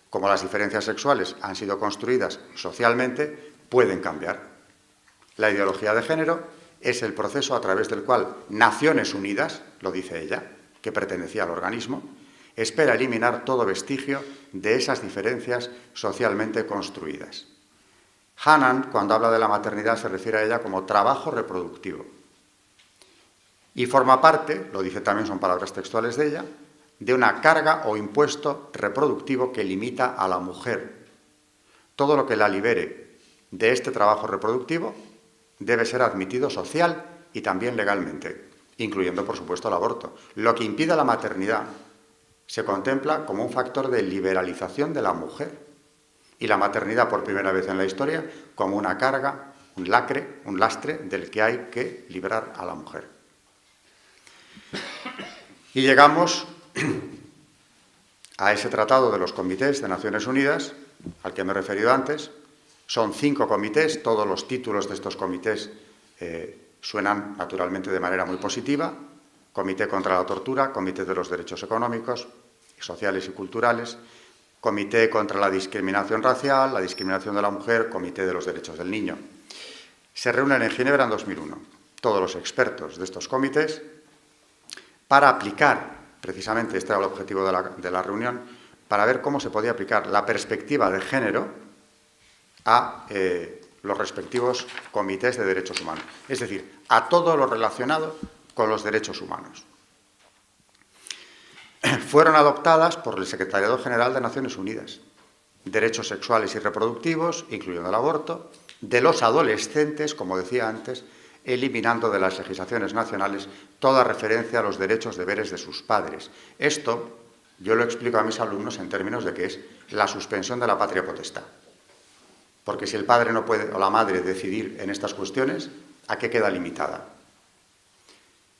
Como las diferencias sexuales han sido construidas socialmente, pueden cambiar. La ideología de género es el proceso a través del cual Naciones Unidas, lo dice ella, que pertenecía al organismo, espera eliminar todo vestigio de esas diferencias socialmente construidas. Hannan, cuando habla de la maternidad, se refiere a ella como trabajo reproductivo. Y forma parte, lo dice también, son palabras textuales de ella, de una carga o impuesto reproductivo que limita a la mujer. Todo lo que la libere de este trabajo reproductivo debe ser admitido social y también legalmente, incluyendo, por supuesto, el aborto. Lo que impide la maternidad se contempla como un factor de liberalización de la mujer y la maternidad, por primera vez en la historia, como una carga, un lacre, un lastre del que hay que liberar a la mujer. Y llegamos a ese tratado de los comités de Naciones Unidas, al que me he referido antes. Son 5 comités, todos los títulos de estos comités suenan naturalmente de manera muy positiva: Comité contra la Tortura, Comité de los Derechos Económicos, Sociales y Culturales, Comité contra la Discriminación Racial, la Discriminación de la Mujer, Comité de los Derechos del Niño. Se reúnen en Ginebra en 2001 todos los expertos de estos comités para aplicar, precisamente este era el objetivo de la reunión, para ver cómo se podía aplicar la perspectiva de género a los respectivos comités de derechos humanos, es decir, a todo lo relacionado con los derechos humanos. Fueron adoptadas por el Secretariado General de Naciones Unidas: derechos sexuales y reproductivos, incluyendo el aborto, de los adolescentes, como decía antes, eliminando de las legislaciones nacionales toda referencia a los derechos deberes de sus padres. Esto yo lo explico a mis alumnos en términos de que es la suspensión de la patria potestad. Porque si el padre no puede, o la madre, decidir en estas cuestiones, ¿a qué queda limitada?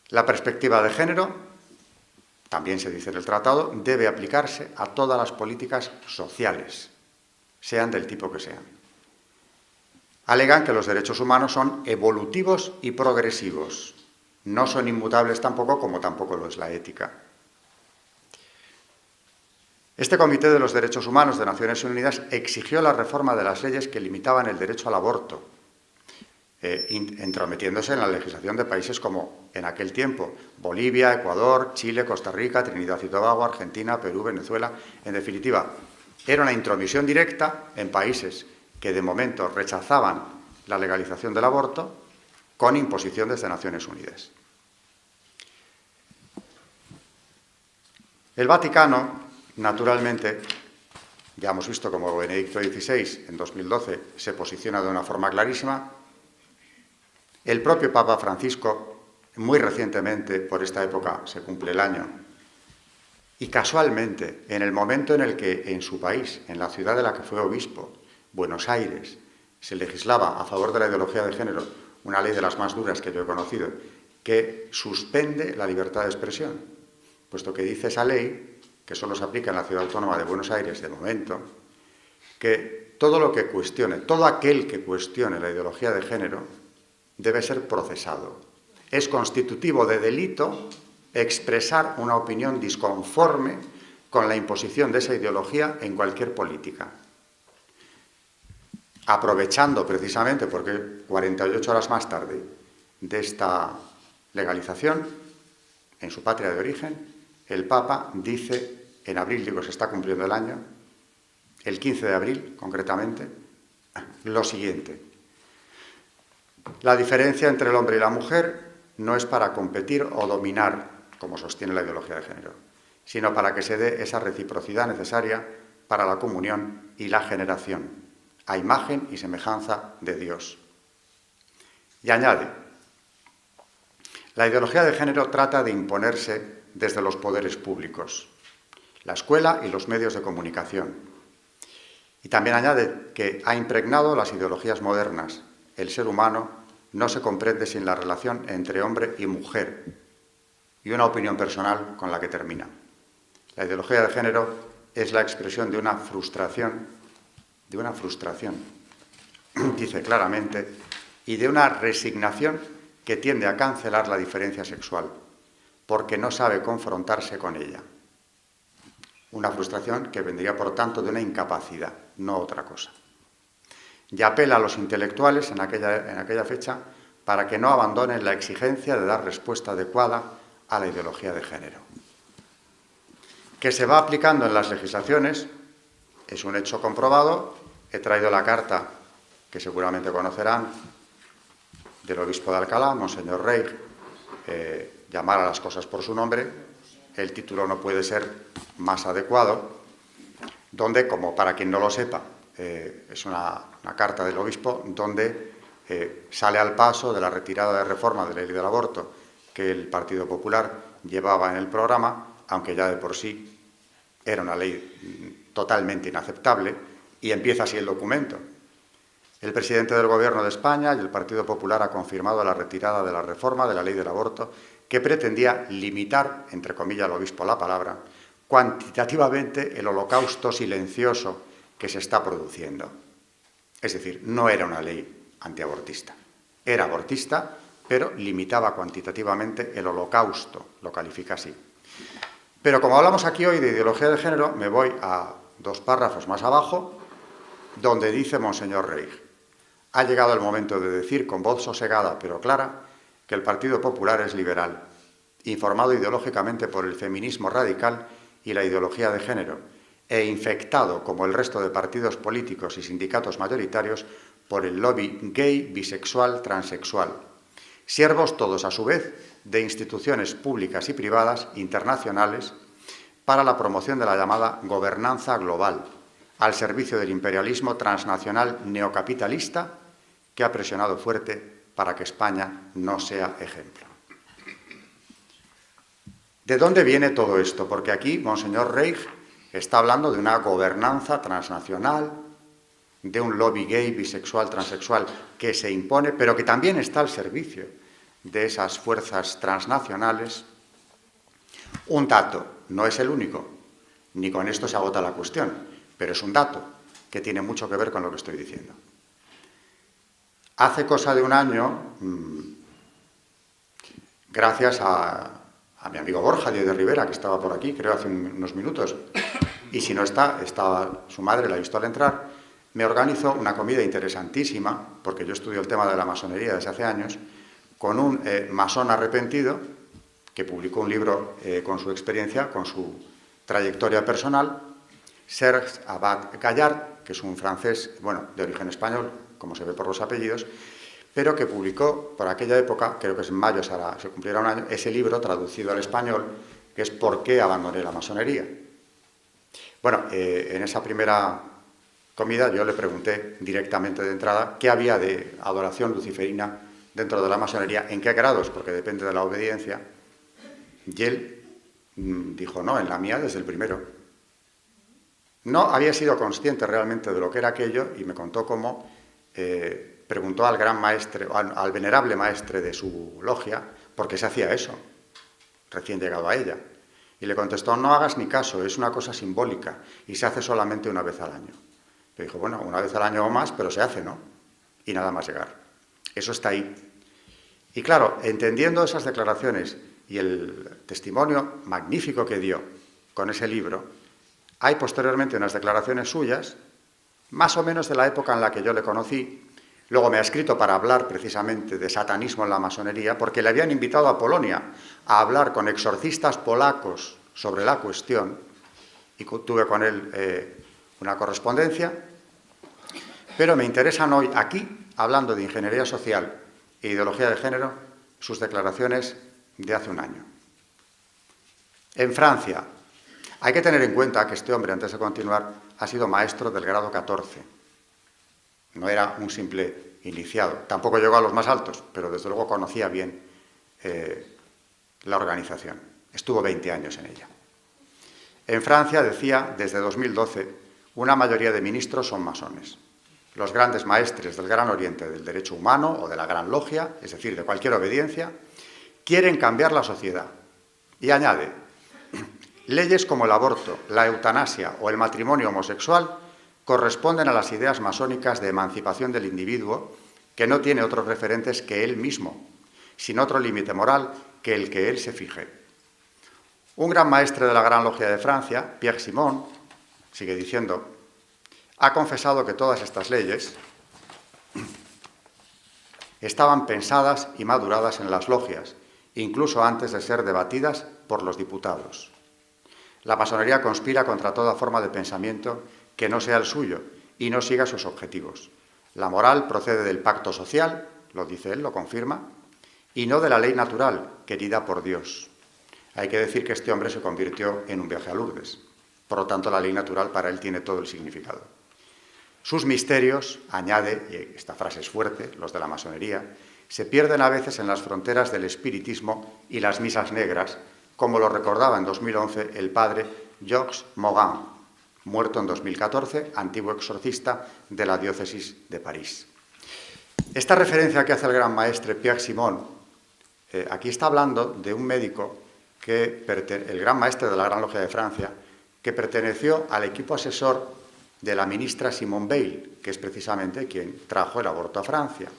La perspectiva de género, también se dice en el tratado, debe aplicarse a todas las políticas sociales, sean del tipo que sean. Alegan que los derechos humanos son evolutivos y progresivos. No son inmutables tampoco, como tampoco lo es la ética. Este Comité de los Derechos Humanos de Naciones Unidas exigió la reforma de las leyes que limitaban el derecho al aborto, entrometiéndose en la legislación de países como, en aquel tiempo, Bolivia, Ecuador, Chile, Costa Rica, Trinidad y Tobago, Argentina, Perú, Venezuela. En definitiva, era una intromisión directa en países que de momento rechazaban la legalización del aborto, con imposición desde Naciones Unidas. El Vaticano, naturalmente, ya hemos visto cómo Benedicto XVI en 2012 se posiciona de una forma clarísima. El propio Papa Francisco, muy recientemente, por esta época se cumple el año, y casualmente, en el momento en el que en su país, en la ciudad de la que fue obispo, Buenos Aires, se legislaba a favor de la ideología de género, una ley de las más duras que yo he conocido, que suspende la libertad de expresión, puesto que dice esa ley, que solo se aplica en la ciudad autónoma de Buenos Aires de momento, que todo lo que cuestione, todo aquel que cuestione la ideología de género debe ser procesado. Es constitutivo de delito expresar una opinión disconforme con la imposición de esa ideología en cualquier política. Aprovechando precisamente, porque 48 horas más tarde de esta legalización, en su patria de origen, el Papa dice, en abril, digo, se está cumpliendo el año, el 15 de abril, concretamente, lo siguiente: la diferencia entre el hombre y la mujer no es para competir o dominar, como sostiene la ideología de género, sino para que se dé esa reciprocidad necesaria para la comunión y la generación, a imagen y semejanza de Dios. Y añade: la ideología de género trata de imponerse desde los poderes públicos, la escuela y los medios de comunicación. Y también añade que ha impregnado las ideologías modernas. El ser humano no se comprende sin la relación entre hombre y mujer. Y una opinión personal con la que termina: la ideología de género es la expresión de una frustración, dice claramente, y de una resignación que tiende a cancelar la diferencia sexual, porque no sabe confrontarse con ella. Una frustración que vendría, por tanto, de una incapacidad, no otra cosa. Y apela a los intelectuales en aquella fecha para que no abandonen la exigencia de dar respuesta adecuada a la ideología de género. Que se va aplicando en las legislaciones es un hecho comprobado. He traído la carta, que seguramente conocerán, del obispo de Alcalá, Monseñor Reig, llamar a las cosas por su nombre. El título no puede ser más adecuado, donde, como para quien no lo sepa, es una carta del obispo donde sale al paso de la retirada de reforma de la ley del aborto que el Partido Popular llevaba en el programa, aunque ya de por sí era una ley totalmente inaceptable, y empieza así el documento. El presidente del Gobierno de España y el Partido Popular ha confirmado la retirada de la reforma de la ley del aborto que pretendía limitar, entre comillas, al obispo la palabra, cuantitativamente el holocausto silencioso que se está produciendo. Es decir, no era una ley antiabortista. Era abortista, pero limitaba cuantitativamente el holocausto, lo califica así. Pero como hablamos aquí hoy de ideología de género, me voy a 2 párrafos más abajo, donde dice Monseñor Reig: ha llegado el momento de decir con voz sosegada pero clara que el Partido Popular es liberal, informado ideológicamente por el feminismo radical y la ideología de género, e infectado, como el resto de partidos políticos y sindicatos mayoritarios, por el lobby gay, bisexual, transexual. Siervos todos, a su vez, de instituciones públicas y privadas internacionales para la promoción de la llamada gobernanza global, al servicio del imperialismo transnacional neocapitalista que ha presionado fuerte para que España no sea ejemplo. ¿De dónde viene todo esto? Porque aquí Monseñor Reig está hablando de una gobernanza transnacional, de un lobby gay, bisexual, transexual que se impone, pero que también está al servicio de esas fuerzas transnacionales. Un dato, no es el único, ni con esto se agota la cuestión, pero es un dato que tiene mucho que ver con lo que estoy diciendo. Hace cosa de un año, gracias a mi amigo Borja Díez de Rivera, que estaba por aquí, creo hace unos minutos, y si no está, estaba su madre, la he visto al entrar, me organizó una comida interesantísima, porque yo estudio el tema de la masonería desde hace años, con un masón arrepentido, que publicó un libro con su experiencia, con su trayectoria personal, Serge Abad-Gallard, que es un francés, bueno, de origen español, como se ve por los apellidos, pero que publicó por aquella época, creo que es en mayo, se cumplirá un año, ese libro traducido al español, que es ¿Por qué abandoné la masonería? Bueno, en esa primera comida yo le pregunté directamente de entrada qué había de adoración luciferina dentro de la masonería, en qué grados, porque depende de la obediencia, y él dijo: no, en la mía desde el primero. No había sido consciente realmente de lo que era aquello, y me contó cómo preguntó al gran maestre, al venerable maestre de su logia, por qué se hacía eso, recién llegado a ella. Y le contestó: no hagas ni caso, es una cosa simbólica y se hace solamente una vez al año. Le dijo: bueno, una vez al año o más, pero se hace, ¿no? Y nada más llegar. Eso está ahí. Y claro, entendiendo esas declaraciones y el testimonio magnífico que dio con ese libro, hay posteriormente unas declaraciones suyas, más o menos de la época en la que yo le conocí. Luego me ha escrito para hablar precisamente de satanismo en la masonería, porque le habían invitado a Polonia a hablar con exorcistas polacos sobre la cuestión, y tuve con él una correspondencia, pero me interesan hoy aquí, hablando de ingeniería social e ideología de género, sus declaraciones de hace un año. En Francia, hay que tener en cuenta que este hombre, antes de continuar, ha sido maestro del grado 14. No era un simple iniciado. Tampoco llegó a los más altos, pero desde luego conocía bien la organización. Estuvo 20 años en ella. En Francia, decía, desde 2012, una mayoría de ministros son masones. Los grandes maestres del Gran Oriente del derecho humano o de la Gran Logia, es decir, de cualquier obediencia, quieren cambiar la sociedad. Y añade, leyes como el aborto, la eutanasia o el matrimonio homosexual corresponden a las ideas masónicas de emancipación del individuo, que no tiene otros referentes que él mismo, sin otro límite moral que el que él se fije. Un gran maestre de la Gran Logia de Francia, Pierre Simon, sigue diciendo, ha confesado que todas estas leyes estaban pensadas y maduradas en las logias, incluso antes de ser debatidas por los diputados. La masonería conspira contra toda forma de pensamiento que no sea el suyo y no siga sus objetivos. La moral procede del pacto social, lo dice él, lo confirma, y no de la ley natural, querida por Dios. Hay que decir que este hombre se convirtió en un viaje a Lourdes. Por lo tanto, la ley natural para él tiene todo el significado. Sus misterios, añade, y esta frase es fuerte, los de la masonería, se pierden a veces en las fronteras del espiritismo y las misas negras, como lo recordaba en 2011 el padre Georges Morin, muerto en 2014, antiguo exorcista de la diócesis de París. Esta referencia que hace el gran maestre Pierre Simon, aquí está hablando de un médico, el gran maestre de la Gran Logia de Francia, que perteneció al equipo asesor de la ministra Simone Veil, que es precisamente quien trajo el aborto a Francia.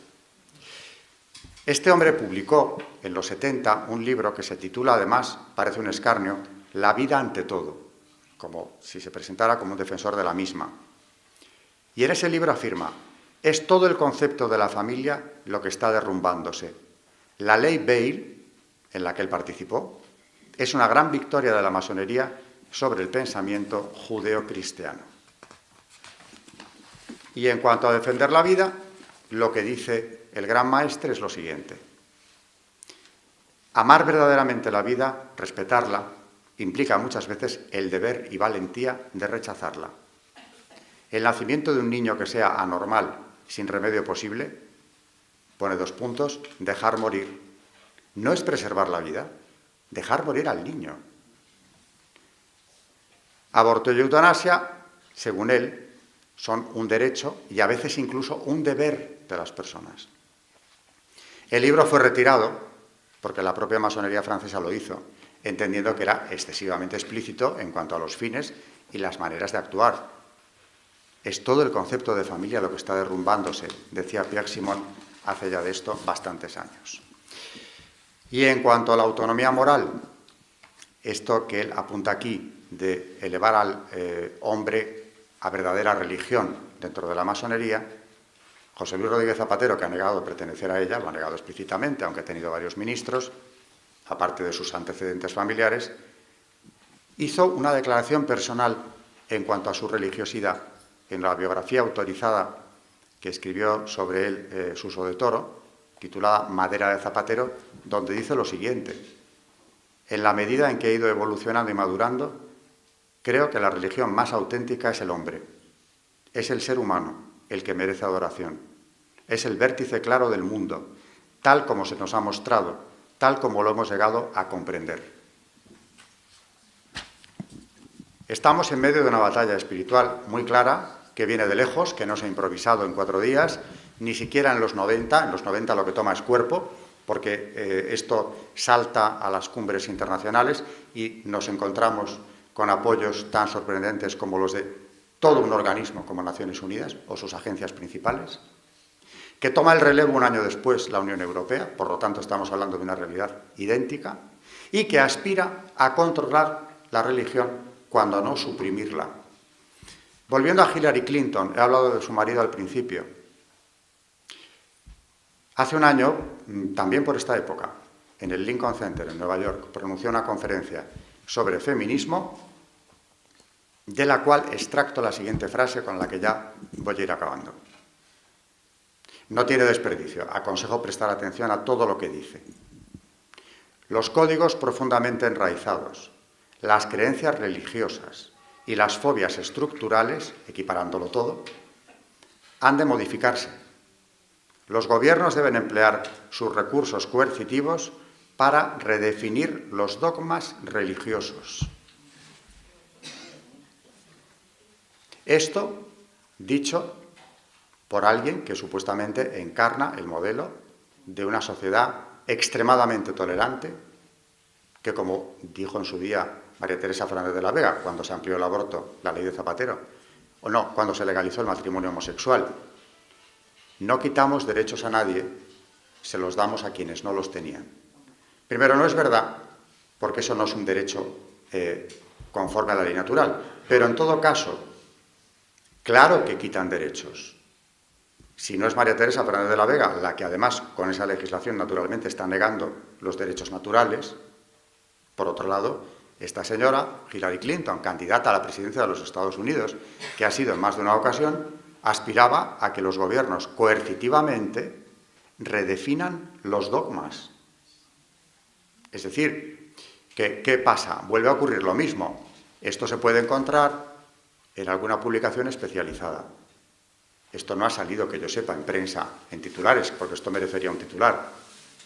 Este hombre publicó en los 70 un libro que se titula, además, parece un escarnio, La vida ante todo, como si se presentara como un defensor de la misma. Y en ese libro afirma, es todo el concepto de la familia lo que está derrumbándose. La ley Veil, en la que él participó, es una gran victoria de la masonería sobre el pensamiento judeocristiano. Y en cuanto a defender la vida, lo que dice el gran maestre es lo siguiente. Amar verdaderamente la vida, respetarla, implica muchas veces el deber y valentía de rechazarla. El nacimiento de un niño que sea anormal, sin remedio posible, pone 2 puntos, dejar morir. No es preservar la vida, dejar morir al niño. Aborto y eutanasia, según él, son un derecho y a veces incluso un deber de las personas. El libro fue retirado porque la propia masonería francesa lo hizo, entendiendo que era excesivamente explícito en cuanto a los fines y las maneras de actuar. Es todo el concepto de familia lo que está derrumbándose, decía Pierre Simon hace ya de esto bastantes años. Y en cuanto a la autonomía moral, esto que él apunta aquí de elevar al hombre a verdadera religión dentro de la masonería, José Luis Rodríguez Zapatero, que ha negado pertenecer a ella, lo ha negado explícitamente, aunque ha tenido varios ministros, aparte de sus antecedentes familiares, hizo una declaración personal en cuanto a su religiosidad en la biografía autorizada que escribió sobre él Suso de Toro, titulada Madera de Zapatero, donde dice lo siguiente: en la medida en que he ido evolucionando y madurando, creo que la religión más auténtica es el hombre. Es el ser humano el que merece adoración. Es el vértice claro del mundo, tal como se nos ha mostrado, tal como lo hemos llegado a comprender. Estamos en medio de una batalla espiritual muy clara, que viene de lejos, que no se ha improvisado en 4 días, ni siquiera en los 90 lo que toma es cuerpo, porque esto salta a las cumbres internacionales y nos encontramos con apoyos tan sorprendentes como los de todo un organismo como Naciones Unidas o sus agencias principales, que toma el relevo un año después la Unión Europea, por lo tanto estamos hablando de una realidad idéntica, y que aspira a controlar la religión cuando no suprimirla. Volviendo a Hillary Clinton, he hablado de su marido al principio. Hace un año, también por esta época, en el Lincoln Center en Nueva York, pronunció una conferencia sobre feminismo de la cual extracto la siguiente frase con la que ya voy a ir acabando. No tiene desperdicio. Aconsejo prestar atención a todo lo que dice. Los códigos profundamente enraizados, las creencias religiosas y las fobias estructurales, equiparándolo todo, han de modificarse. Los gobiernos deben emplear sus recursos coercitivos para redefinir los dogmas religiosos. Esto dicho por alguien que supuestamente encarna el modelo de una sociedad extremadamente tolerante, que, como dijo en su día María Teresa Fernández de la Vega, cuando se amplió el aborto, la ley de Zapatero, o no, cuando se legalizó el matrimonio homosexual: no quitamos derechos a nadie, se los damos a quienes no los tenían. Primero, no es verdad, porque eso no es un derecho conforme a la ley natural, pero en todo caso, claro que quitan derechos. Si no es María Teresa Fernández de la Vega, la que además con esa legislación naturalmente está negando los derechos naturales, por otro lado, esta señora, Hillary Clinton, candidata a la presidencia de los Estados Unidos, que ha sido en más de una ocasión, aspiraba a que los gobiernos coercitivamente redefinan los dogmas. Es decir, ¿qué pasa? Vuelve a ocurrir lo mismo. Esto se puede encontrar en alguna publicación especializada. Esto no ha salido, que yo sepa, en prensa, en titulares, porque esto merecería un titular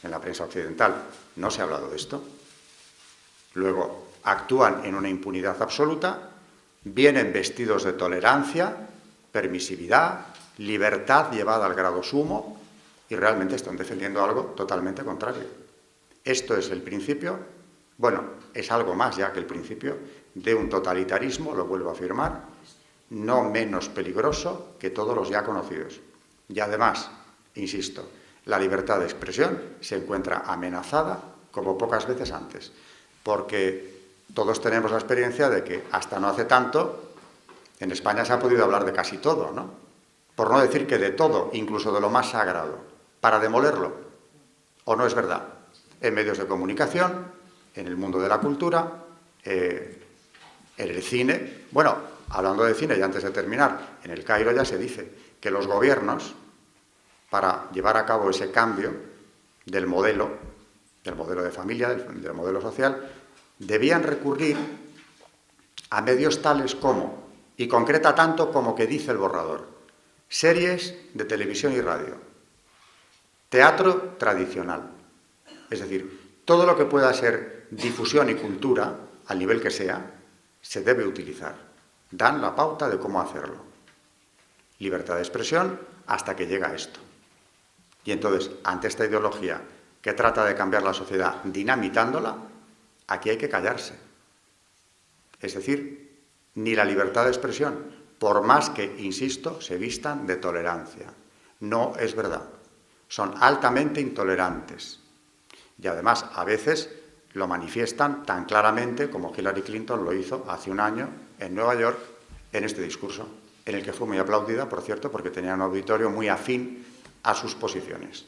en la prensa occidental. No se ha hablado de esto. Luego, actúan en una impunidad absoluta, vienen vestidos de tolerancia, permisividad, libertad llevada al grado sumo, y realmente están defendiendo algo totalmente contrario. Esto es el principio, bueno, es algo más ya que el principio de un totalitarismo, lo vuelvo a afirmar, no menos peligroso que todos los ya conocidos. Y además, insisto, la libertad de expresión se encuentra amenazada como pocas veces antes, porque todos tenemos la experiencia de que hasta no hace tanto en España se ha podido hablar de casi todo, ¿no? Por no decir que de todo, incluso de lo más sagrado, para demolerlo. ¿O no es verdad? En medios de comunicación, en el mundo de la cultura, en el cine. Bueno, hablando de cine, y antes de terminar, en el Cairo ya se dice que los gobiernos, para llevar a cabo ese cambio del modelo de familia, del modelo social, debían recurrir a medios tales como, y concreta tanto como que dice el borrador, series de televisión y radio, teatro tradicional, es decir, todo lo que pueda ser difusión y cultura, al nivel que sea, se debe utilizar. Dan la pauta de cómo hacerlo. Libertad de expresión hasta que llega esto. Y entonces, ante esta ideología que trata de cambiar la sociedad dinamitándola, aquí hay que callarse. Es decir, ni la libertad de expresión, por más que, insisto, se vistan de tolerancia. No es verdad. Son altamente intolerantes. Y además, a veces lo manifiestan tan claramente como Hillary Clinton lo hizo hace un año en Nueva York, en este discurso, en el que fue muy aplaudida, por cierto, porque tenía un auditorio muy afín a sus posiciones.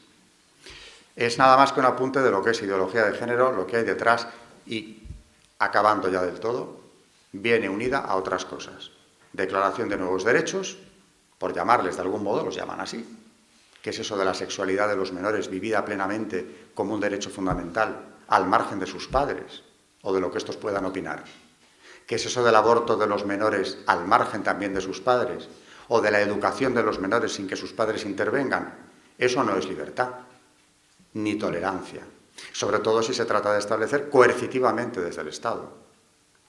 Es nada más que un apunte de lo que es ideología de género, lo que hay detrás, y, acabando ya del todo, viene unida a otras cosas. Declaración de nuevos derechos, por llamarles de algún modo, los llaman así, que es eso de la sexualidad de los menores vivida plenamente como un derecho fundamental, al margen de sus padres o de lo que estos puedan opinar. ¿Qué es eso del aborto de los menores al margen también de sus padres? O de la educación de los menores sin que sus padres intervengan. Eso no es libertad, ni tolerancia. Sobre todo si se trata de establecer coercitivamente desde el Estado.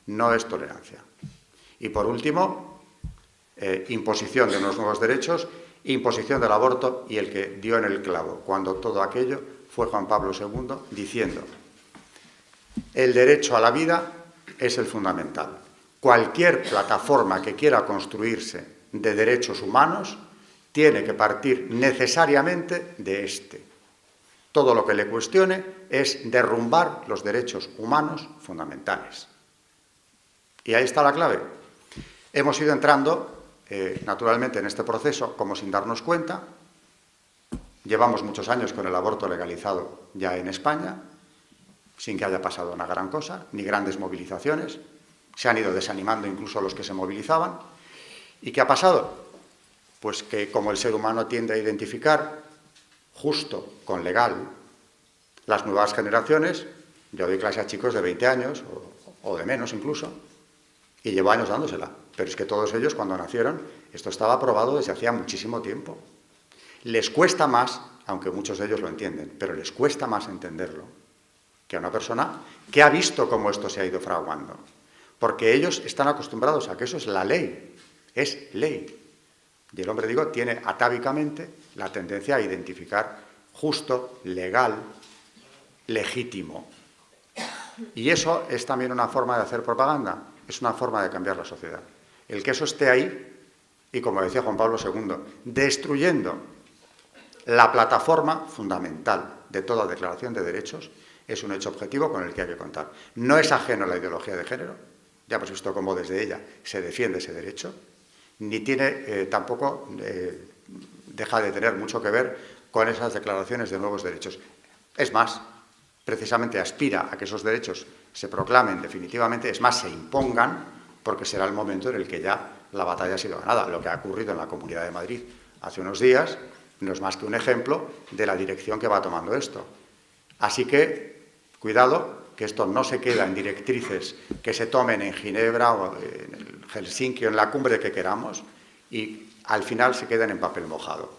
No es tolerancia. Y por último, imposición de unos nuevos derechos, imposición del aborto, y el que dio en el clavo cuando todo aquello fue Juan Pablo II diciendo: el derecho a la vida es el fundamental. Cualquier plataforma que quiera construirse de derechos humanos tiene que partir necesariamente de este. Todo lo que le cuestione es derrumbar los derechos humanos fundamentales. Y ahí está la clave. Hemos ido entrando, naturalmente, en este proceso como sin darnos cuenta. Llevamos muchos años con el aborto legalizado ya en España, sin que haya pasado una gran cosa, ni grandes movilizaciones. Se han ido desanimando incluso los que se movilizaban. ¿Y qué ha pasado? Pues que como el ser humano tiende a identificar justo con legal las nuevas generaciones, yo doy clase a chicos de 20 años o de menos incluso, y llevo años dándosela. Pero es que todos ellos, cuando nacieron, esto estaba aprobado desde hacía muchísimo tiempo. Les cuesta más, aunque muchos de ellos lo entienden, pero les cuesta más entenderlo que a una persona que ha visto cómo esto se ha ido fraguando. Porque ellos están acostumbrados a que eso es la ley, es ley. Y el hombre, digo, tiene atávicamente la tendencia a identificar justo, legal, legítimo. Y eso es también una forma de hacer propaganda, es una forma de cambiar la sociedad. El que eso esté ahí, y como decía Juan Pablo II, destruyendo la plataforma fundamental de toda declaración de derechos, es un hecho objetivo con el que hay que contar. No es ajeno a la ideología de género, ya hemos visto cómo desde ella se defiende ese derecho, ni tiene tampoco deja de tener mucho que ver con esas declaraciones de nuevos derechos. Es más, precisamente aspira a que esos derechos se proclamen definitivamente, es más, se impongan, porque será el momento en el que ya la batalla ha sido ganada. Lo que ha ocurrido en la Comunidad de Madrid hace unos días no es más que un ejemplo de la dirección que va tomando esto. Así que, cuidado, que esto no se queda en directrices que se tomen en Ginebra o en Helsinki o en la cumbre que queramos y al final se queden en papel mojado.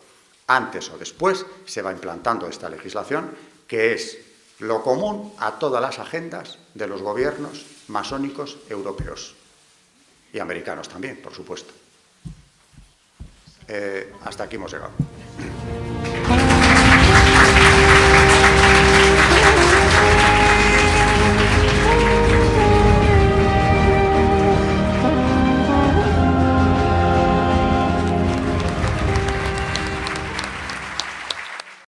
Antes o después se va implantando esta legislación que es lo común a todas las agendas de los gobiernos masónicos europeos y americanos también, por supuesto. Hasta aquí hemos llegado.